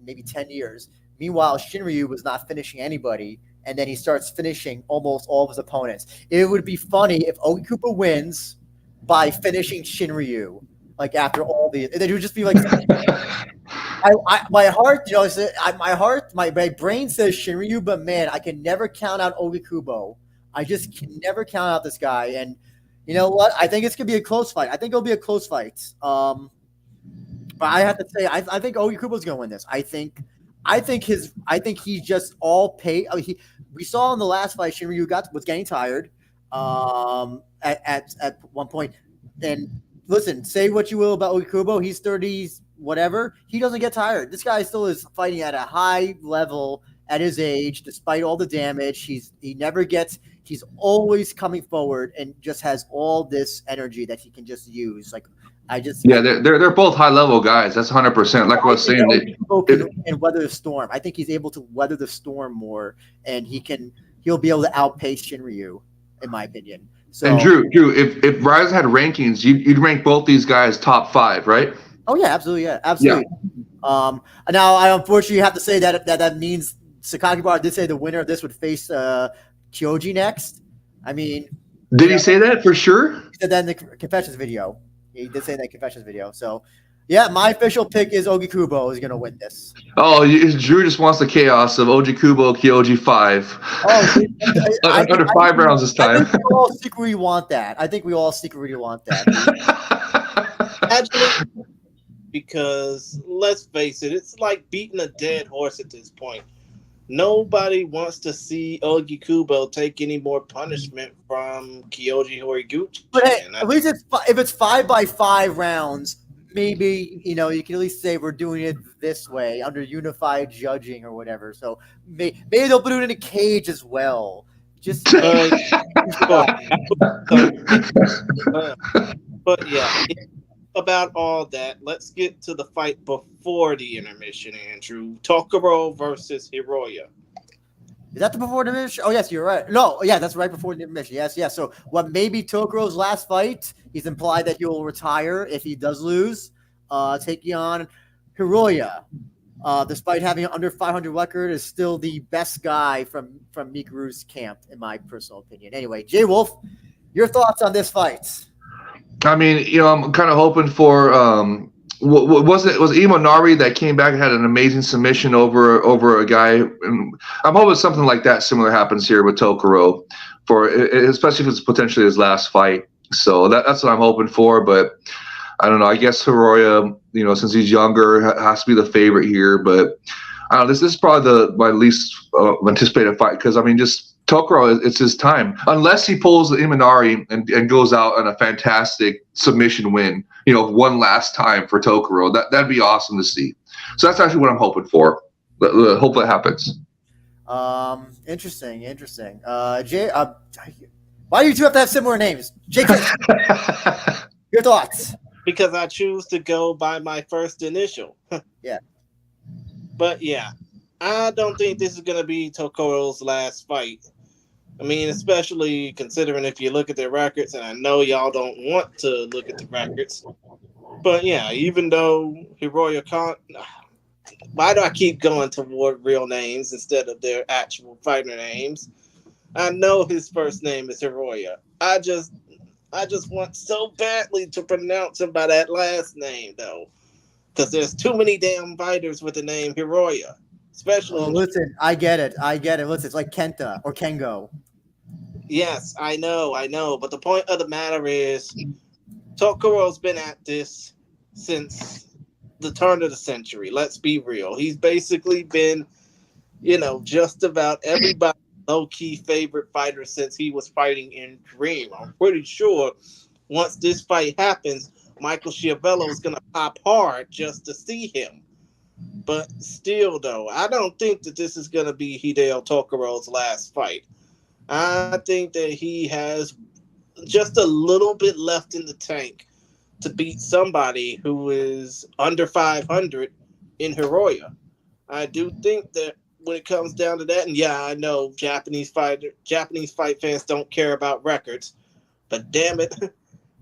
maybe 10 years. Meanwhile, Shinryu was not finishing anybody, and then he starts finishing almost all of his opponents. It would be funny if Ogikubo wins by finishing Shinryu, after all these. Then it would just be like... my heart, my brain says Shinryu, but man, I can never count out Ogikubo. I just can never count out this guy, and you know what? I think it's gonna be a close fight. I think it'll be a close fight. But I have to say, I think Ogikubo's gonna win this. I think he's just all paid. We saw in the last fight, Shinryu was getting tired. At one point, and listen, say what you will about Ogikubo, he's 30s, whatever. He doesn't get tired. This guy still is fighting at a high level at his age, despite all the damage. He's always coming forward and just has all this energy that he can just use. They're both high level guys. That's 100%. Like I was saying, and weather the storm. I think he's able to weather the storm more, and he'll be able to outpace Shinryu, in my opinion. So, and Drew, if RIZIN had rankings, you'd rank both these guys top 5, right? Oh yeah, absolutely, yeah, absolutely. Yeah. Now I unfortunately have to say that means Sakakibara did say the winner of this would face KOJI next. I mean, did he say that for sure? He said that in the confessions video. He did say that in the confessions video. So, yeah, my official pick is Ogikubo is going to win this. Oh, Drew just wants the chaos of Ogikubo, KOJI 5. Oh, under 5 rounds this time. I think we all secretly want that. Actually, because let's face it, it's like beating a dead horse at this point. Nobody wants to see Ogikubo take any more punishment from Kyoji But Horiguchi. hey, at least if it's 5-by-5 rounds, maybe you can at least say we're doing it this way under unified judging or whatever. So maybe they'll put it in a cage as well. Just Sure. But yeah, about all that, let's get to the fight before the intermission, Andrew. Tokoro versus Hiroya. Is that the before the intermission? Oh, yes, you're right. No, yeah, that's right before the intermission. Yes, yes. So, what maybe Tokoro's last fight? He's implied that he will retire if he does lose, taking on Hiroya. Despite having an under 500 record, is still the best guy from Mikuru's camp, in my personal opinion. Anyway, Jaywolf, your thoughts on this fight? I mean, I'm kind of hoping for was Imonari that came back and had an amazing submission over a guy. And I'm hoping something like that similar happens here with Tokoro, especially if it's potentially his last fight. So that's what I'm hoping for. But I don't know. I guess Hiroya, since he's younger, has to be the favorite here. But I don't know. This is probably my least anticipated fight because just Tokoro, it's his time. Unless he pulls the Imanari and goes out on a fantastic submission win, one last time for Tokoro. That'd be awesome to see. So that's actually what I'm hoping for. Hope that happens. Interesting. Jay, why do you two have to have similar names? Jake, your thoughts? Because I choose to go by my first initial. Yeah. But yeah, I don't think this is going to be Tokoro's last fight. I mean, especially considering if you look at their records, and I know y'all don't want to look at the records. But yeah, even though Hiroya can't... Why do I keep going toward real names instead of their actual fighter names? I know his first name is Hiroya. I just want so badly to pronounce him by that last name, though. Because there's too many damn fighters with the name Hiroya. Especially... Oh, listen, I get it. Listen, it's like Kenta or Kengo. Yes, I know. But the point of the matter is, Tokoro's been at this since the turn of the century. Let's be real. He's basically been, just about everybody's low-key favorite fighter since he was fighting in Dream. I'm pretty sure once this fight happens, Michael Schiavello is going to pop hard just to see him. But still, though, I don't think that this is going to be Hideo Tokoro's last fight. I think that he has just a little bit left in the tank to beat somebody who is under 500 in Hiroya. I do think that when it comes down to that, and yeah, I know Japanese fight fans don't care about records, but damn it,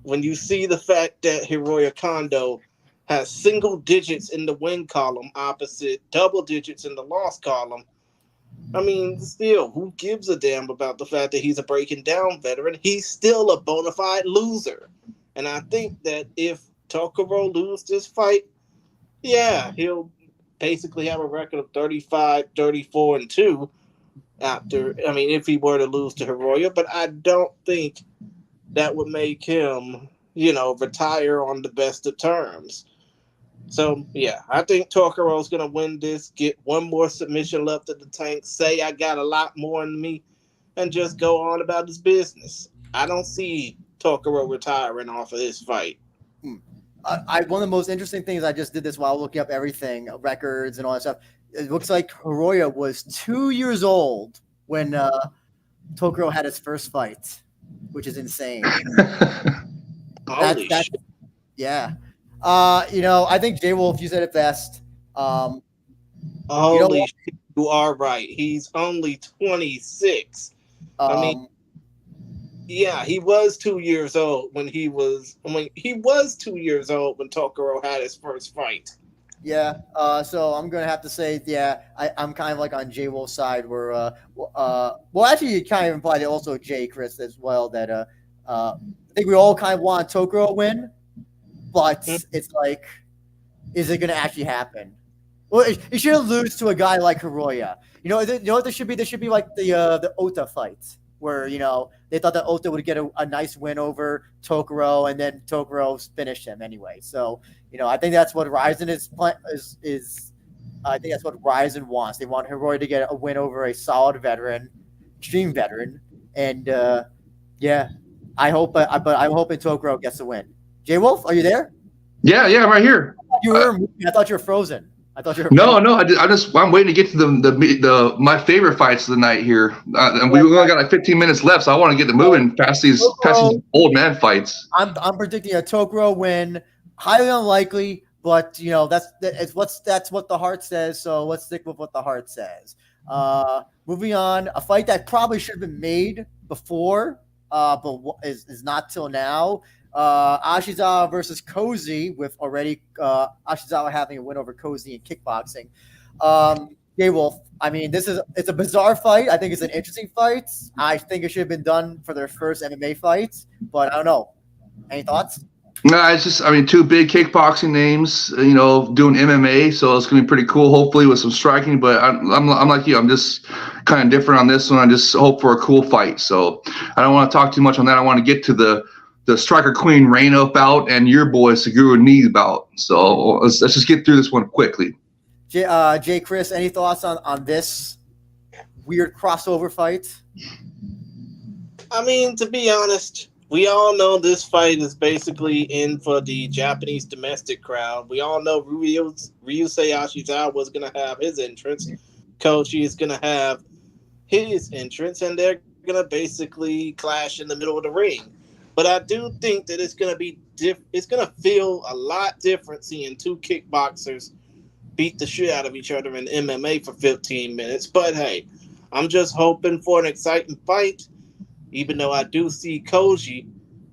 when you see the fact that Hiroya Kondo has single digits in the win column opposite double digits in the loss column, I mean, still, who gives a damn about the fact that he's a breaking down veteran? He's still a bona fide loser. And I think that if Tokoro loses this fight, yeah, he'll basically have a record of 35, 34, and 2 if he were to lose to Hiroya. But I don't think that would make him, retire on the best of terms. So, yeah, I think Tokoro's going to win this, get one more submission left in the tank, say I got a lot more in me, and just go on about his business. I don't see Tokoro retiring off of this fight. One of the most interesting things, I just did this while looking up everything, records and all that stuff. It looks like Hiroya was 2 years old when Tokoro had his first fight, which is insane. Holy shit. Yeah. I think Jaywolf, you said it best. Holy shit, you are right. He's only 26. Yeah, he was 2 years old when 2 years old when Tokoro had his first fight. Yeah. So I'm gonna have to say, yeah, I'm kind of like on Jaywolf's side where, actually, you kind of implied it also, Jay, Chris, as well, that I think we all kind of want Tokoro to win. But it's like, is it going to actually happen? Well, it shouldn't lose to a guy like Hiroya. What there should be? There should be like the Ota fight where they thought that Ota would get a nice win over Tokoro, and then Tokoro finished him anyway. So I think that's what RIZIN is I think that's what RIZIN wants. They want HIROYA to get a win over a solid veteran, extreme veteran, and yeah, I hope. But I'm hoping Tokoro gets the win. Jaywolf, are you there? Yeah, I'm right here. I thought you were frozen. I thought you were. No, I'm waiting to get to the my favorite fights of the night here, and we only got like 15 minutes left, so I want to get to moving past these old man fights. I'm predicting a Tokoro win, highly unlikely, but that's what the heart says. So let's stick with what the heart says. Moving on, a fight that probably should have been made before, but is not till now. Ashizawa versus KOJI, with already Ashizawa having a win over KOJI in kickboxing. Jaywolf, I mean, it's a bizarre fight. I think it's an interesting fight. I think it should have been done for their first MMA fight, but I don't know. Any thoughts? No, it's just, I mean, two big kickboxing names, doing MMA, so it's gonna be pretty cool. Hopefully with some striking, but I'm like you. I'm just kind of different on this one. I just hope for a cool fight. So I don't want to talk too much on that. I want to get to the Striker Queen RENA bout and your boy Seguro Knee bout. So let's just get through this one quickly. Jay, Chris, any thoughts on this weird crossover fight? I mean, to be honest, we all know this fight is basically in for the Japanese domestic crowd. We all know Ryusei Ashizawa was going to have his entrance. KOJI is going to have his entrance, and they're going to basically clash in the middle of the ring. But I do think that it's going to be it's going to feel a lot different seeing two kickboxers beat the shit out of each other in MMA for 15 minutes. But hey, I'm just hoping for an exciting fight, even though I do see KOJI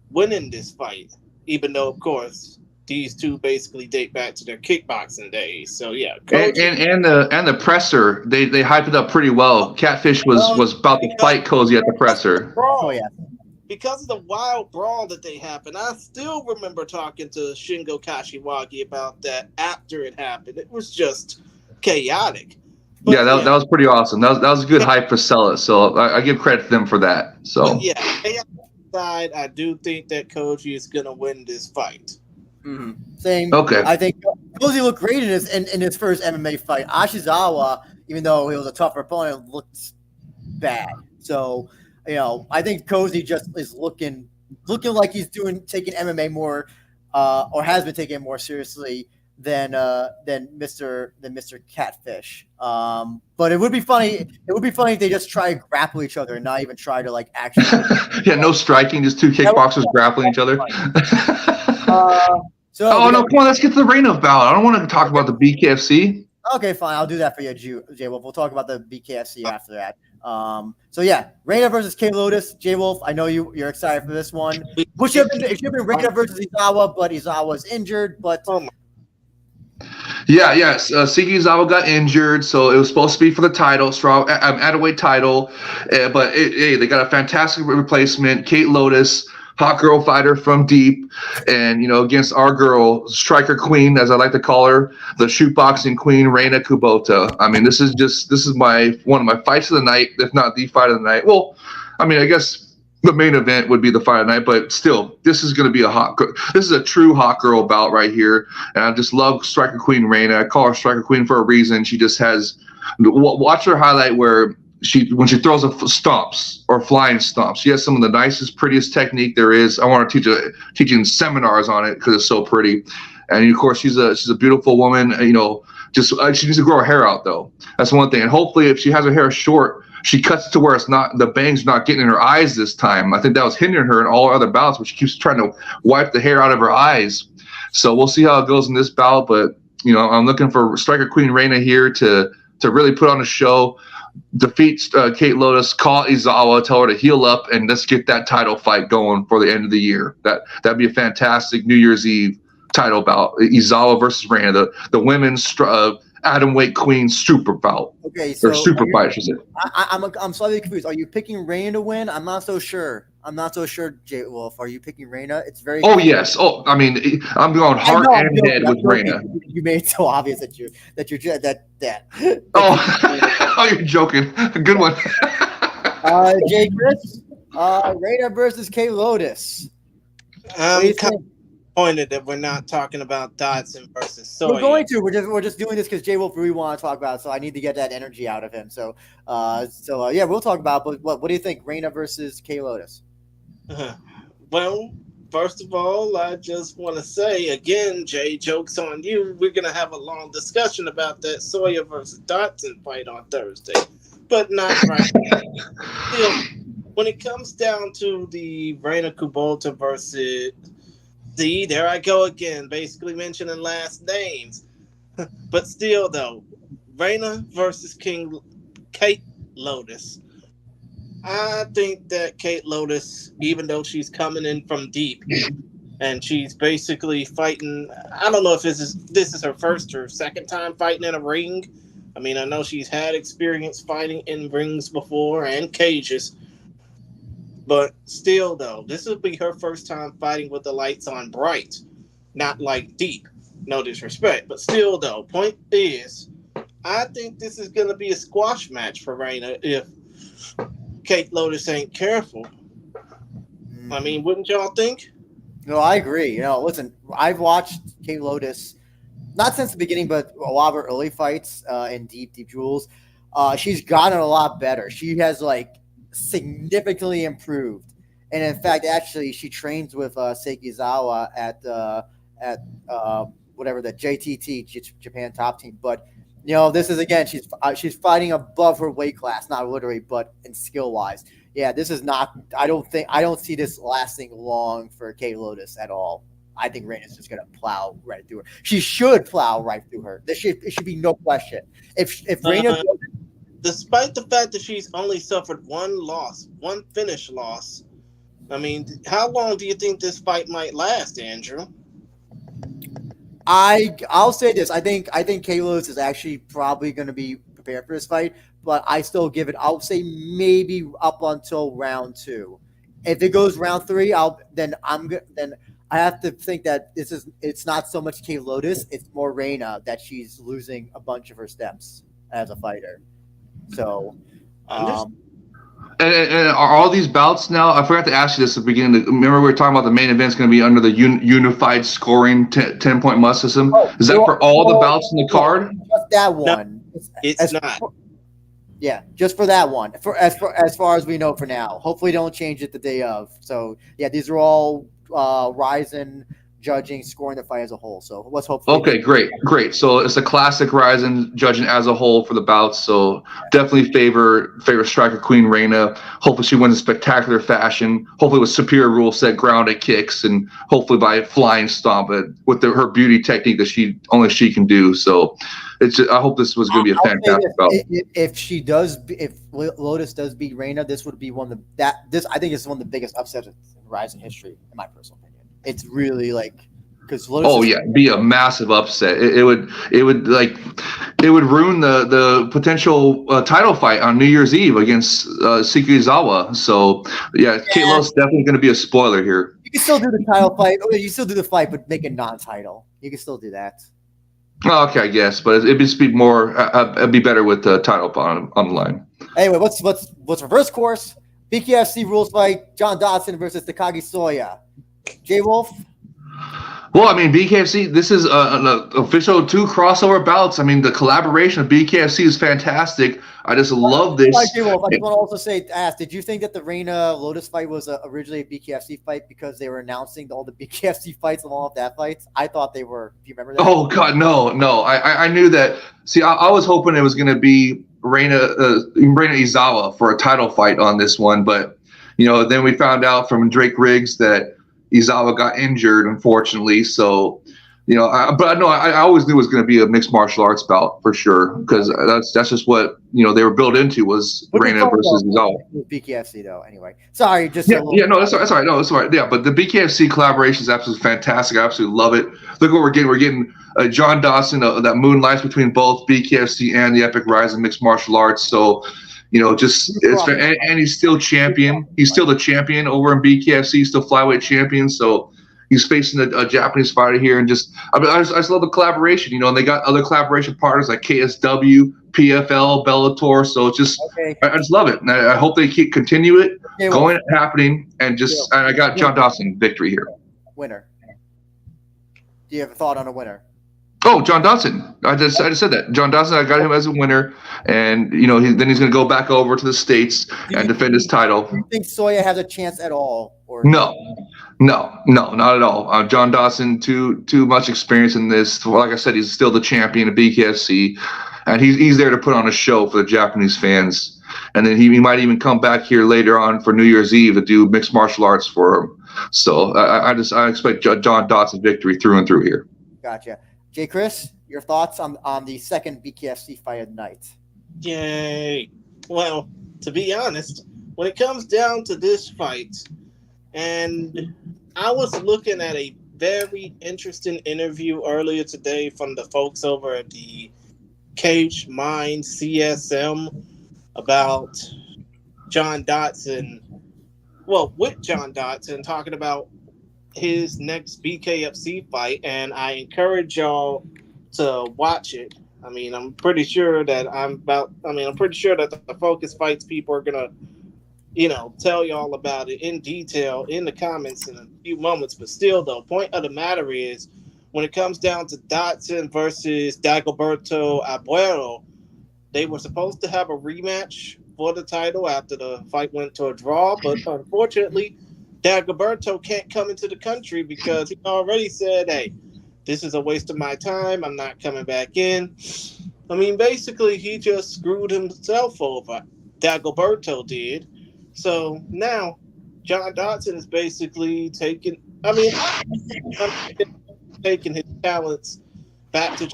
winning this fight, even though, of course, these two basically date back to their kickboxing days. So yeah, and the presser, they hyped it up pretty well. Catfish was about to fight KOJI at the presser. Oh yeah. Because of the wild brawl that they happened, I still remember talking to Shingo Kashiwagi about that after it happened. It was just chaotic. But yeah, that was pretty awesome. That was a good hype for Sell It. So I give credit to them for that. So but yeah, side, I do think that KOJI is gonna win this fight. Mm-hmm. Same. Okay. I think KOJI looked great in his first MMA fight. Ashizawa, even though he was a tougher opponent, looked bad. So. I think KOJI just is looking like he's taking MMA more, or has been taking it more seriously than Mr. Catfish. But it would be funny. It would be funny if they just try to grapple each other and not even try to actually. Yeah, no striking, just two kickboxers grappling each other. No, come on, let's get to the RENA bout. I don't want to talk about the BKFC. Okay, fine. I'll do that for you, Jaywolf. We'll talk about the BKFC after that. So yeah, RENA versus K Lotus. Jaywolf, I know you're excited for this one. It should have been RENA versus Izawa, but Izawa's injured. But Sigi Izawa got injured, so it was supposed to be for the title, strong atomweight title. But they got a fantastic replacement, Kate Lotus. Hot girl fighter from deep, and against our girl Striker Queen, as I like to call her, the shootboxing queen RENA Kubota. I mean, this is one of my fights of the night, if not the fight of the night. Well, I mean, I guess the main event would be the fight of the night, but still, this is going to be this is a true hot girl bout right here, and I just love Striker Queen RENA. I call her Striker Queen for a reason. She just has watch her highlight where. When she throws stomps or flying stomps, she has some of the nicest, prettiest technique there is. I want to teaching seminars on it because it's so pretty. And of course, she's a beautiful woman. Just she needs to grow her hair out though. That's one thing. And hopefully, if she has her hair short, she cuts it to where it's not the bangs not getting in her eyes this time. I think that was hindering her in all her other bouts, but she keeps trying to wipe the hair out of her eyes. So we'll see how it goes in this bout. But I'm looking for Striker Queen RENA here to really put on a show. Defeat Kate Lotus, call Izawa, tell her to heal up, and let's get that title fight going for the end of the year. That'd be a fantastic New Year's Eve title bout. Izawa versus RENA, the women's atomweight queen super bout. Okay, so or super fight, I should say. I'm slightly confused. Are you picking RENA to win? I'm not so sure. Jaywolf. Are you picking RENA? It's very. Oh yes. Oh, I mean, I'm going heart and head with RENA. You made it so obvious that you're. Oh, you're joking. Good one. Jay Chris, RENA versus K Lotus. Pointed that we're not talking about Dodson versus Soya. We're going to. We're just doing this because Jaywolf really want to talk about it, so I need to get that energy out of him. So yeah, we'll talk about it, but what do you think, RENA versus K Lotus? Well, first of all, I just want to say again, Jay, joke's on you. We're gonna have a long discussion about that Soya versus Dodson fight on Thursday, but not right now. Still, when it comes down to the RENA Kubota versus there I go again, basically mentioning last names. But still, though, RENA versus Kate Lotus. I think that Kate Lotus, even though she's coming in from deep and she's basically fighting, I don't know if this is her first or second time fighting in a ring. I mean, I know she's had experience fighting in rings before and cages. But still, though, this will be her first time fighting with the lights on bright, not like deep. No disrespect, but still, though, point is, I think this is going to be a squash match for RENA if Kate Lotus ain't careful. I mean, wouldn't y'all think? No, I agree. Listen, I've watched Kate Lotus not since the beginning, but a lot of her early fights in deep duels. She's gotten a lot better. She has significantly improved, and in fact, actually, she trains with Sekizawa at whatever the JTT Japan Top Team. But this is again, she's fighting above her weight class, not literally, but in skill wise. Yeah, this is not. I don't see this lasting long for Kate Lotus at all. I think RENA's just gonna plow right through her. She should plow right through her. It should be no question. If RENA. Despite the fact that she's only suffered one finish loss, I mean, how long do you think this fight might last, Andrew? I'll say this. I think Kate Lotus is actually probably going to be prepared for this fight, but I still give it. I'll say maybe up until round 2. If it goes round 3, then I have to think that it's not so much Kate Lotus, it's more RENA that she's losing a bunch of her steps as a fighter. So, and are all these bouts now? I forgot to ask you this at the beginning. Remember, we were talking about the main event's going to be under the unified scoring 10-point must system. Is that for all the bouts in the card? Just that one. No, it's not. Yeah, just for that one. As far as we know for now. Hopefully, don't change it the day of. So, yeah, these are all RIZIN judging, scoring the fight as a whole. So let's hope. Okay, great. So it's a classic RIZIN judging as a whole for the bouts. So definitely favor striker queen RENA. Hopefully she wins in spectacular fashion. Hopefully with superior rule set grounded kicks, and hopefully by flying stomp with her beauty technique that only she can do. So I hope this was going to be a fantastic bout. If Lotus does beat RENA, this would be one of the I think it's one of the biggest upsets in RIZIN history, in my personal opinion. It's really because Lotus. Oh yeah, be a massive upset. It would ruin the potential title fight on New Year's Eve against Sekizawa. So yeah, Kate Lotus definitely going to be a spoiler here. You can still do the title fight. You still do the fight, but make it non-title. You can still do that. Okay, I guess, but it'd be more. It'd be better with the title on the line. Anyway, what's reverse course? BKFC rules fight: John Dodson versus Takagi Soya. Jaywolf? Well, I mean, BKFC, this is an official 2 crossover bouts. I mean, the collaboration of BKFC is fantastic. I just love this. Jaywolf, I just want to also ask, did you think that the RENA Lotus fight was originally a BKFC fight because they were announcing all the BKFC fights along with that fight? I thought they were. Do you remember that? Oh, God, no. I knew that. See, I was hoping it was going to be RENA Izawa for a title fight on this one, but, then we found out from Drake Riggs that Izawa got injured, unfortunately. So, I always knew it was going to be a mixed martial arts bout for sure, because that's just what they were built into was RENA versus Izawa. BKFC though, anyway. Sorry, just that's all right. No, that's all right. Yeah, but the BKFC collaboration is absolutely fantastic. I absolutely love it. Look what we're getting. We're getting John Dodson that moonlights between both BKFC and the Epic Rising mixed martial arts. So. And he's still champion. He's still the champion over in BKFC. He's still flyweight champion. So he's facing a Japanese fighter here, and I just love the collaboration. And they got other collaboration partners like KSW, PFL, Bellator. So it's just, I just love it, and I hope they continue it happening, and I got John Dodson victory here. Winner. Do you have a thought on a winner? Oh, John Dodson. I just said that. John Dodson, I got him as a winner. And, then he's going to go back over to the States and defend his title. Do you think Soya has a chance at all? Or No, not at all. John Dodson, too much experience in this. Like I said, he's still the champion of BKFC. And he's there to put on a show for the Japanese fans. And then he might even come back here later on for New Year's Eve to do mixed martial arts for him. So I expect John Dodson's victory through and through here. Gotcha. J. Chris, your thoughts on the second BKFC fight of the night? Yay. Well, to be honest, when it comes down to this fight, and I was looking at a very interesting interview earlier today from the folks over at the Cage Mind CSM about John Dodson. Well, with John Dodson, talking about his next BKFC fight, and I encourage y'all to watch it. I mean, I'm pretty sure that the Focus Fights people are gonna, tell y'all about it in detail in the comments in a few moments. But still, the point of the matter is, when it comes down to Dodson versus Dagoberto Abuelo, they were supposed to have a rematch for the title after the fight went to a draw, but unfortunately, Dagoberto can't come into the country because he already said, hey, this is a waste of my time. I'm not coming back in. I mean, basically, he just screwed himself over. Dagoberto did. So now, John Dodson is basically taking his talents back to,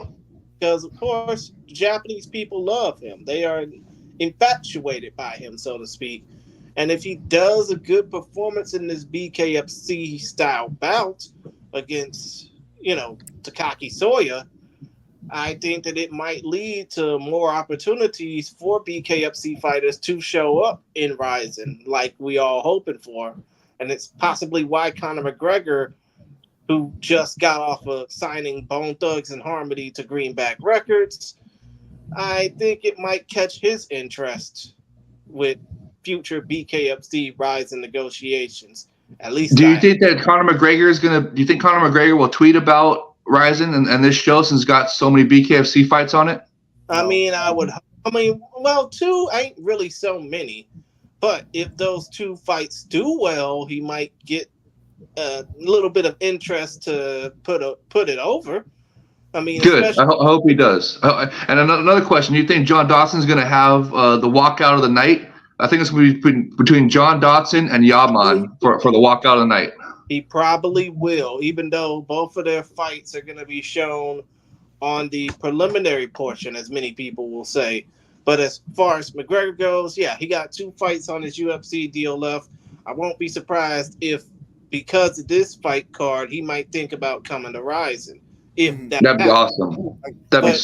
because, of course, the Japanese people love him. They are infatuated by him, so to speak. And if he does a good performance in this BKFC style bout against, Takaki Soya, I think that it might lead to more opportunities for BKFC fighters to show up in RIZIN like we all hoping for. And it's possibly why Conor McGregor, who just got off of signing Bone Thugs and Harmony to Greenback Records, I think it might catch his interest with future BKFC RIZIN negotiations. At least. Do you think that Conor McGregor will tweet about RIZIN and this show since it's got so many BKFC fights on it? Well, 2 ain't really so many, but if those 2 fights do well, he might get a little bit of interest to put it over. I mean, good. I hope he does. And another question: do you think John Dodson's going to have the walkout of the night? I think it's going to be between John Dodson and Yaman for the walkout of the night. He probably will, even though both of their fights are going to be shown on the preliminary portion, as many people will say. But as far as McGregor goes, yeah, he got 2 fights on his UFC deal left. I won't be surprised if, because of this fight card, he might think about coming to RIZIN. That'd be awesome. That'd be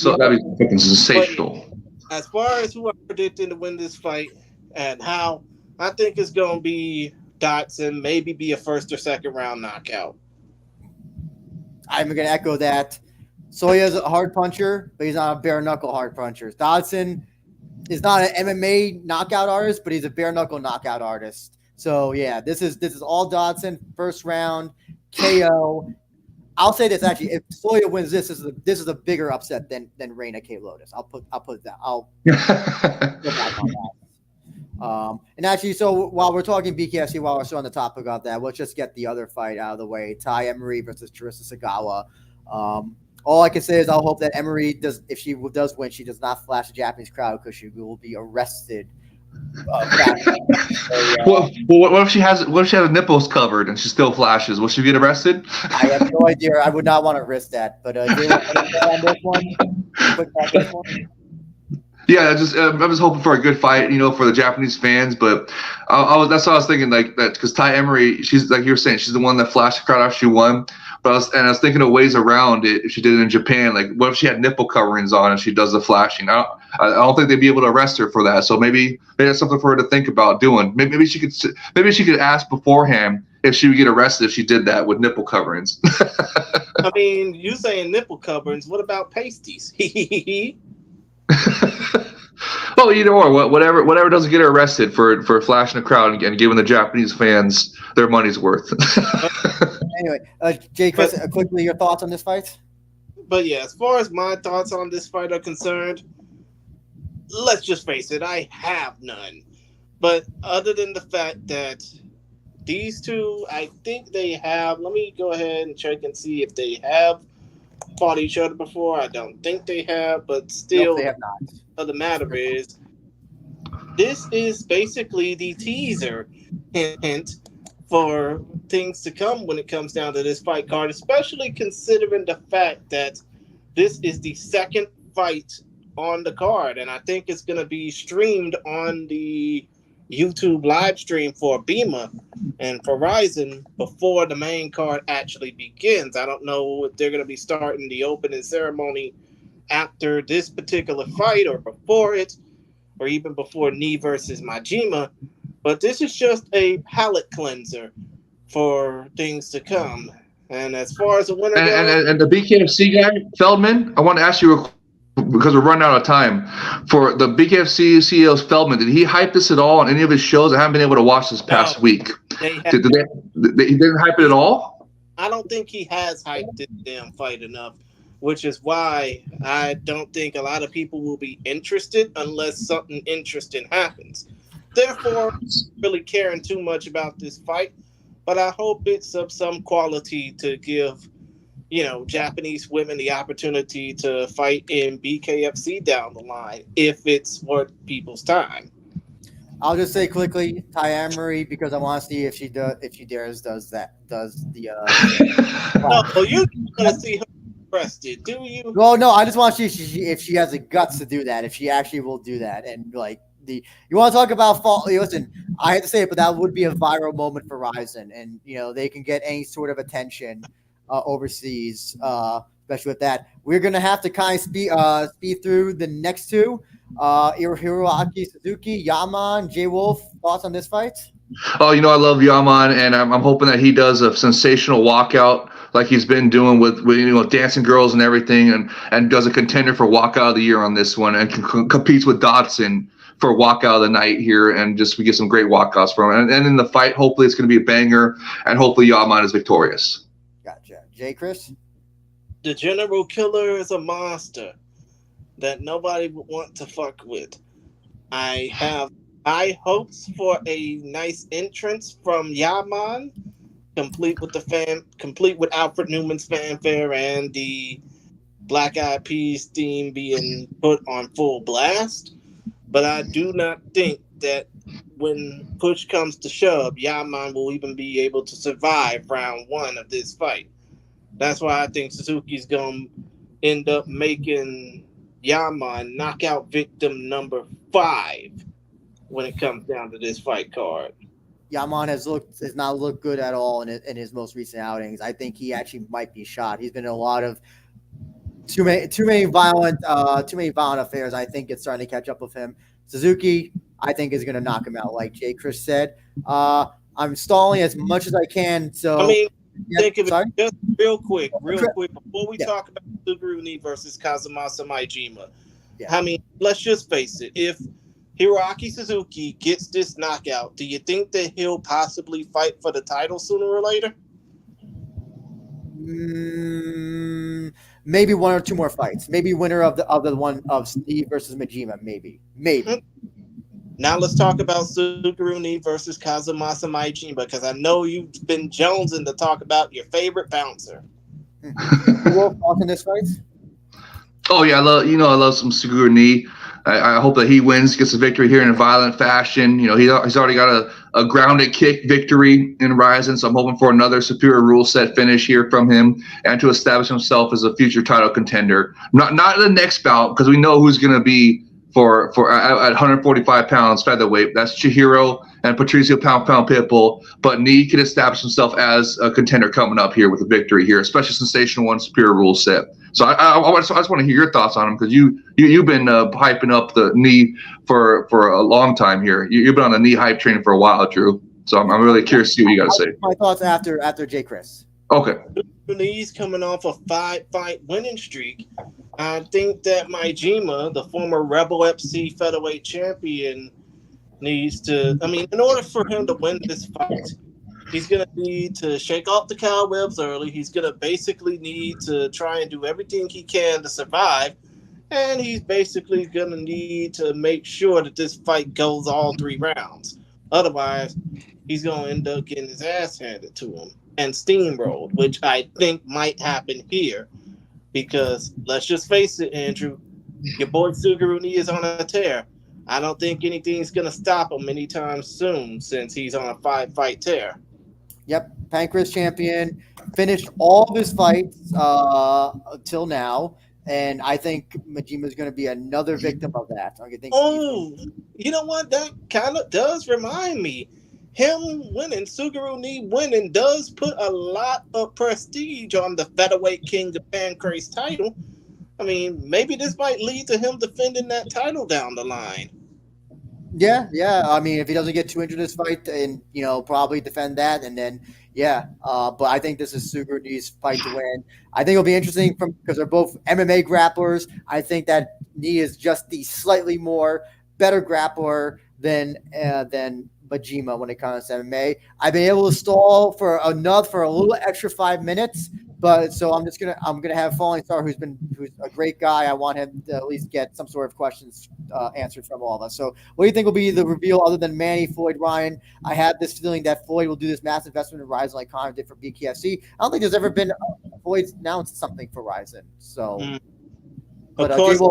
fucking sensational. As far as who I'm predicting to win this fight and how, I think it's going to be Dodson, maybe be a first or second round knockout. I'm going to echo that. Soya's a hard puncher, but he's not a bare knuckle hard puncher. Dodson is not an MMA knockout artist, but he's a bare knuckle knockout artist. So yeah, this is all Dodson, first round KO. I'll say this actually: if Soya wins this is a bigger upset than RENA K Lotus. I'll put that. I'll go back on that. And actually, so while we're talking BKFC, while we're still on the topic of that, let's just get the other fight out of the way: Ty Emery versus Teresa Sagawa. All I can say is I'll hope that Emery if she does win, she does not flash the Japanese crowd because she will be arrested. What if she has nipples covered and she still flashes? Will she get arrested? I have no idea. I would not want to risk that. But on this one, yeah, I was hoping for a good fight, for the Japanese fans. But that's what I was thinking, like that, because Ty Emery, she's like you were saying, she's the one that flashed the crowd after she won. But I was thinking of ways around it if she did it in Japan. Like, what if she had nipple coverings on and she does the flashing? I don't think they'd be able to arrest her for that. So maybe that's something for her to think about doing. Maybe she could ask beforehand if she would get arrested if she did that with nipple coverings. I mean, you saying nipple coverings? What about pasties? Well, either or, whatever doesn't get her arrested for flashing a crowd and giving the Japanese fans their money's worth. Anyway, Jay, Chris, quickly your thoughts on this fight? But yeah, as far as my thoughts on this fight are concerned, let's just face it, I have none. But other than the fact that these two, I think they have. Let me go ahead and check and see if they have fought each other before. I don't think they have, but still, Nope, they have not. the matter is, this is basically the teaser hint for things to come when it comes down to this fight card, especially considering the fact that this is the second fight on the card, and I think it's going to be streamed on the YouTube live stream for Bema and for RIZIN before the main card actually begins. I don't know if they're going to be starting the opening ceremony after this particular fight or before it, or even before Knee versus Majima, but this is just a palate cleanser for things to come. And as far as the winner goes, and the BKFC guy, Feldman, I want to ask you, because we're running out of time, for the BKFC CEO Feldman, did he hype this at all on any of his shows? I haven't been able to watch this past week. He didn't hype it at all? I don't think he has hyped this damn fight enough, which is why I don't think a lot of people will be interested unless something interesting happens. Therefore, I'm not really caring too much about this fight, but I hope it's of some quality to give, Japanese women the opportunity to fight in BKFC down the line if it's worth people's time. I'll just say quickly, Ty because I want to see if she does the. No, you want to see her arrested, do you? Well, no, I just want to see if she has the guts to do that. If she actually will do that, and you want to talk about fault? Listen, I hate to say it, but that would be a viral moment for RIZIN, and they can get any sort of attention overseas, especially with that. We're gonna have to kind of speed through the next two. Hiroaki Suzuki, Yaman, Jaywolf. Thoughts on this fight? Oh, I love Yaman, and I'm hoping that he does a sensational walkout like he's been doing with dancing girls and everything, and does a contender for walkout of the year on this one, and competes with Dodson for walkout of the night here, and we get some great walkouts from him. And in the fight, hopefully it's going to be a banger, and hopefully Yaman is victorious. Gotcha. Jay, Chris? The General Killer is a monster that nobody would want to fuck with. I have high hopes for a nice entrance from Yaman, complete with Alfred Newman's fanfare and the Black Eyed Peas theme being put on full blast. But I do not think that when push comes to shove, Yaman will even be able to survive round one of this fight. That's why I think Suzuki's going to end up making Yaman knockout victim number 5 when it comes down to this fight card. Yaman has not looked good at all in his most recent outings. I think he actually might be shot. He's been in a lot of too many violent affairs. I think it's starting to catch up with him. Suzuki, I think, is going to knock him out, like Jay Chris said. I'm stalling as much as I can. So think of it just real quick before we talk about Suguru versus Kazumasa Maijima. Yeah. Let's just face it. If Hiroaki Suzuki gets this knockout, do you think that he'll possibly fight for the title sooner or later? Maybe one or two more fights. Maybe winner of the one of Steve versus Majima. Maybe. Now let's talk about Suguru versus Kazumasa Maijima, because I know you've been jonesing to talk about your favorite bouncer. Wolf in this fight? Oh yeah, I love some Suguru. I hope that he wins, gets a victory here in a violent fashion. He's already got a grounded kick victory in RIZIN, so I'm hoping for another superior rule set finish here from him, and to establish himself as a future title contender. Not the next bout, because we know who's going to be for at 145 pounds featherweight. That's Chihiro and Patricio Pound Pitbull. But Nee can establish himself as a contender coming up here with a victory here, especially sensational one superior rule set. So I just want to hear your thoughts on him, because you've been hyping up the Nee for a long time here. You've been on the Nee hype train for a while, Drew. So I'm really curious to see what you got to say. My thoughts after Jay Chris. Okay. Nee's coming off a 5-fight winning streak. I think that Maijima, the former Rebel FC featherweight champion, needs to. In order for him to win this fight, He's going to need to shake off the cobwebs early. He's going to basically need to try and do everything he can to survive. And he's basically going to need to make sure that this fight goes all 3 rounds. Otherwise, he's going to end up getting his ass handed to him and steamrolled, which I think might happen here. Because let's just face it, Andrew, your boy Suguru Ni is on a tear. I don't think anything's going to stop him anytime soon since he's on a 5-fight tear. Yep, Pancrase champion, finished all of his fights until now, and I think Majima is going to be another victim of that. I think. Oh, you know what? That kind of does remind me. Him winning, Suguru Ni winning, does put a lot of prestige on the featherweight king of Pancrase title. I mean, maybe this might lead to him defending that title down the line. Yeah. I mean, if he doesn't get too injured this fight, and probably defend that, and then but I think this is Suguru Ni's fight to win. I think it'll be interesting because they're both MMA grapplers. I think that Ni is just the slightly more better grappler than Majima when it comes to MMA. I've been able to stall for a little extra 5 minutes, but so I'm gonna have Falling Star, who's a great guy. I want him to at least get some sort of questions answered from all of us. So what do you think will be the reveal other than Manny, Floyd, Ryan? I have this feeling that Floyd will do this massive investment in Ryzen like Connor did for BKFC. I don't think there's ever been Floyd's announced something for Ryzen. So, but of course.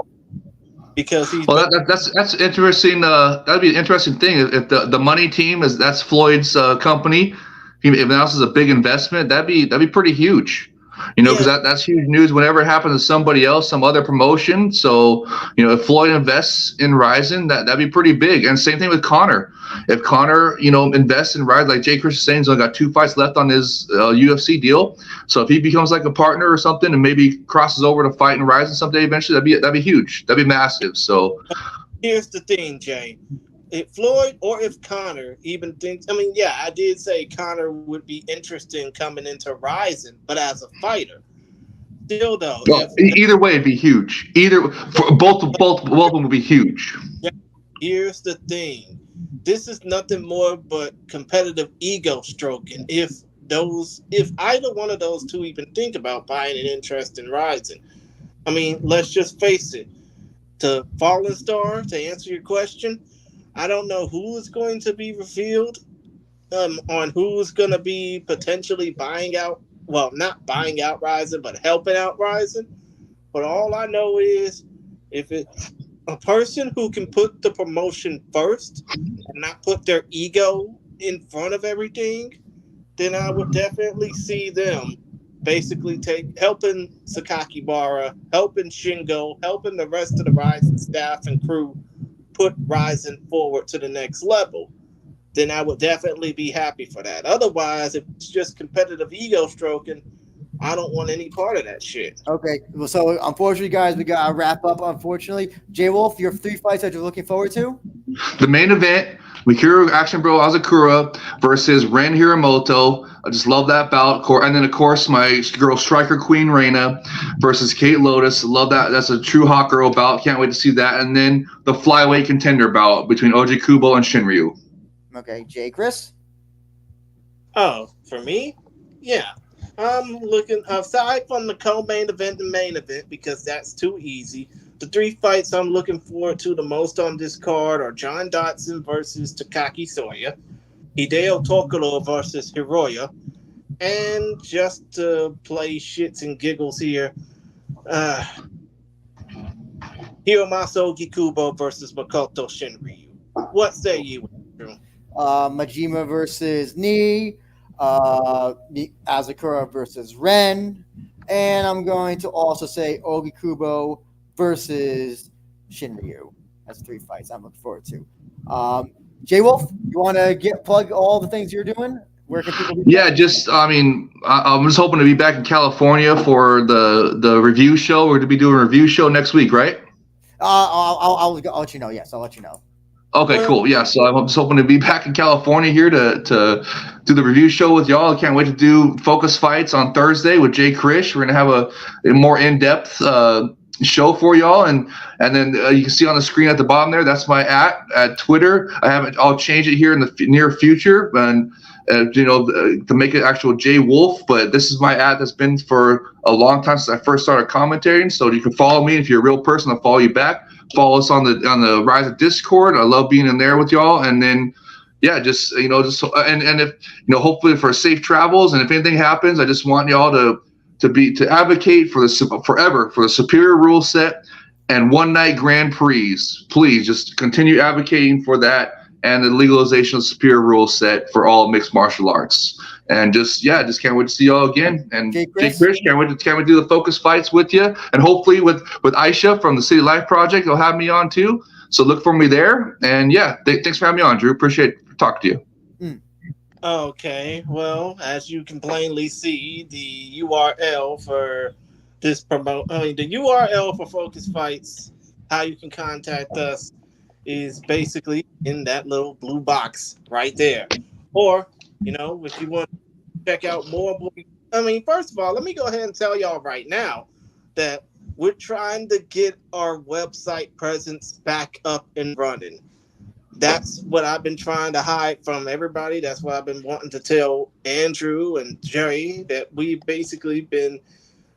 Because he's that's interesting. That'd be an interesting thing if the money team that's Floyd's company. He announces a big investment. That'd be pretty huge. Because that's huge news whenever it happens to somebody else, some other promotion. So, if Floyd invests in Ryzen, that'd be pretty big. And same thing with Connor. If Connor, invests in Ryzen, like Jay Chris is saying, he's only got 2 fights left on his UFC deal. So if he becomes like a partner or something and maybe crosses over to fight in Ryzen someday eventually, that'd be huge. That'd be massive. So here's the thing, Jay. If Floyd or if Connor even thinks, I did say Connor would be interested in coming into Ryzen, but as a fighter, still though. Either way, it'd be huge. Both of them would be huge. Yeah, here's the thing. This is nothing more but competitive ego stroking. If either one of those two even think about buying an interest in Ryzen, let's just face it. To Fallen Star, to answer your question, I don't know who is going to be revealed on who's going to be potentially buying out. Well, not buying out Ryzen, but helping out Ryzen. But all I know is if it's a person who can put the promotion first and not put their ego in front of everything, then I would definitely see them basically helping Sakakibara, helping Shingo, helping the rest of the Ryzen staff and crew put Ryzen forward to the next level. Then I would definitely be happy for that. Otherwise, if it's just competitive ego stroking, I don't want any part of that shit. Okay, well, so unfortunately, guys, we got to wrap up. Unfortunately, Jaywolf, your 3 fights that you're looking forward to? The main event, Mikuru Action Bro Asakura versus Ren Hiramoto. I just love that bout. And then, of course, my girl striker queen RENA versus Kate Lotus. Love that. That's a true hot girl bout. Can't wait to see that. And then the flyweight contender bout between Ogikubo and Shinryu. Okay, Jay Chris? Oh, for me? Yeah. I'm looking aside from the co-main event and main event because that's too easy. The 3 fights I'm looking forward to the most on this card are John Dodson versus Takaki Soya, Hideo Tokoro versus HIROYA, and just to play shits and giggles here, Hiromasa Ogikubo versus Makoto Shinryu. What say you, Andrew? Majima versus Ni, Asakura versus Ren, and I'm going to also say Ogikubo versus Shinryu. That's 3 fights I'm looking forward to. Jaywolf, you want to plug all the things you're doing? Where can people? I'm just hoping to be back in California for the review show. We're going to be doing a review show next week, right? I'll let you know. Yes, I'll let you know. Okay, cool. Yeah, so I'm just hoping to be back in California here to do the review show with y'all. I can't wait to do focus fights on Thursday with Jay Krish. We're gonna have a more in-depth show for y'all, and then you can see on the screen at the bottom there. That's my at Twitter. I'll change it here in the near future, and to make it actual Jaywolf. But this is my at that's been for a long time since I first started commentating. So you can follow me if you're a real person. I'll follow you back. Follow us on the RIZIN Discord. I love being in there with y'all, and then. Yeah, and if hopefully for safe travels, and if anything happens, I just want y'all to advocate for the superior rule set and one night Grand Prix. Please just continue advocating for that and the legalization of superior rule set for all mixed martial arts. And just can't wait to see y'all again. And Jay Chris, can't wait to do the focus fights with you, and hopefully with Aisha from the City Life Project, they'll have me on too. So look for me there. And thanks for having me on, Drew. Appreciate talking to you. Okay, well, as you can plainly see, the URL for this the URL for Focus Fights, how you can contact us, is basically in that little blue box right there. Or, if you want to check out more, first of all, let me go ahead and tell y'all right now that we're trying to get our website presence back up and running. That's what I've been trying to hide from everybody. That's what I've been wanting to tell Andrew and Jerry, that we've basically been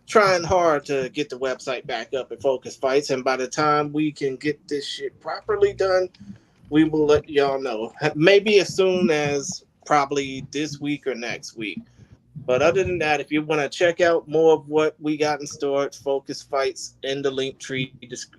trying hard to get the website back up at Focus Fights. And by the time we can get this shit properly done, we will let y'all know. Maybe as soon as probably this week or next week. But other than that, if you want to check out more of what we got in store, it's Focus Fights in the link tree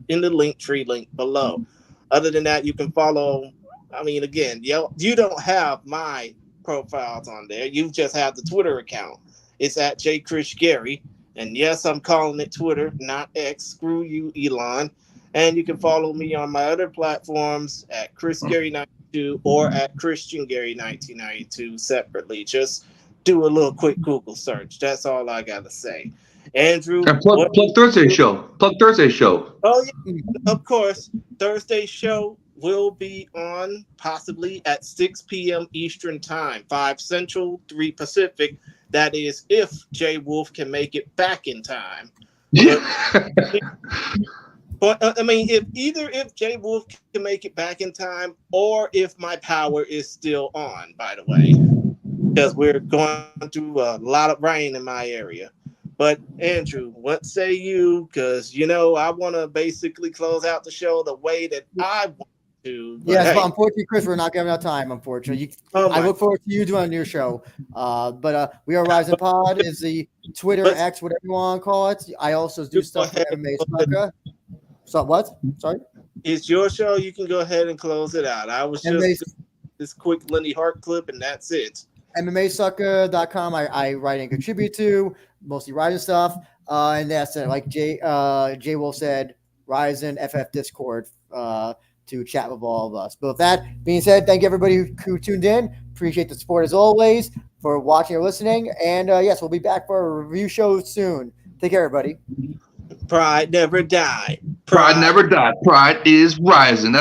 link below. Other than that, you can follow. Again, you don't have my profiles on there. You just have the Twitter account. It's at JChrisGary. And yes, I'm calling it Twitter, not X. Screw you, Elon. And you can follow me on my other platforms at ChrisGary92 or at ChristianGary1992 separately. Just do a little quick Google search. That's all I got to say. Andrew, and plug Thursday show. Plug Thursday show. Oh yeah, of course. Thursday show will be on possibly at 6 p.m. Eastern Time, 5 Central, 3 Pacific. That is if Jaywolf can make it back in time. But if Jaywolf can make it back in time, or if my power is still on, by the way, because we're going through a lot of rain in my area. But Andrew, what say you? Because I want to basically close out the show the way that I want to. Yes, but unfortunately, Chris, we're not giving enough time. Unfortunately, I look forward to you doing your show. But We Are RIZIN Pod is the Twitter, X, whatever you want to call it. I also do stuff for MMA Sucker. So what? Sorry. It's your show. You can go ahead and close it out. I was just this quick Lenny Hart clip, and that's it. MMAsucker.com. I write and contribute to mostly RIZIN stuff, and that's it. Like Jaywolf said, RIZIN FF Discord to chat with all of us. But with that being said, thank you everybody who tuned in. Appreciate the support as always for watching or listening. And yes, we'll be back for a review show soon. Take care, everybody. Pride never die. Pride never died. Pride is rising.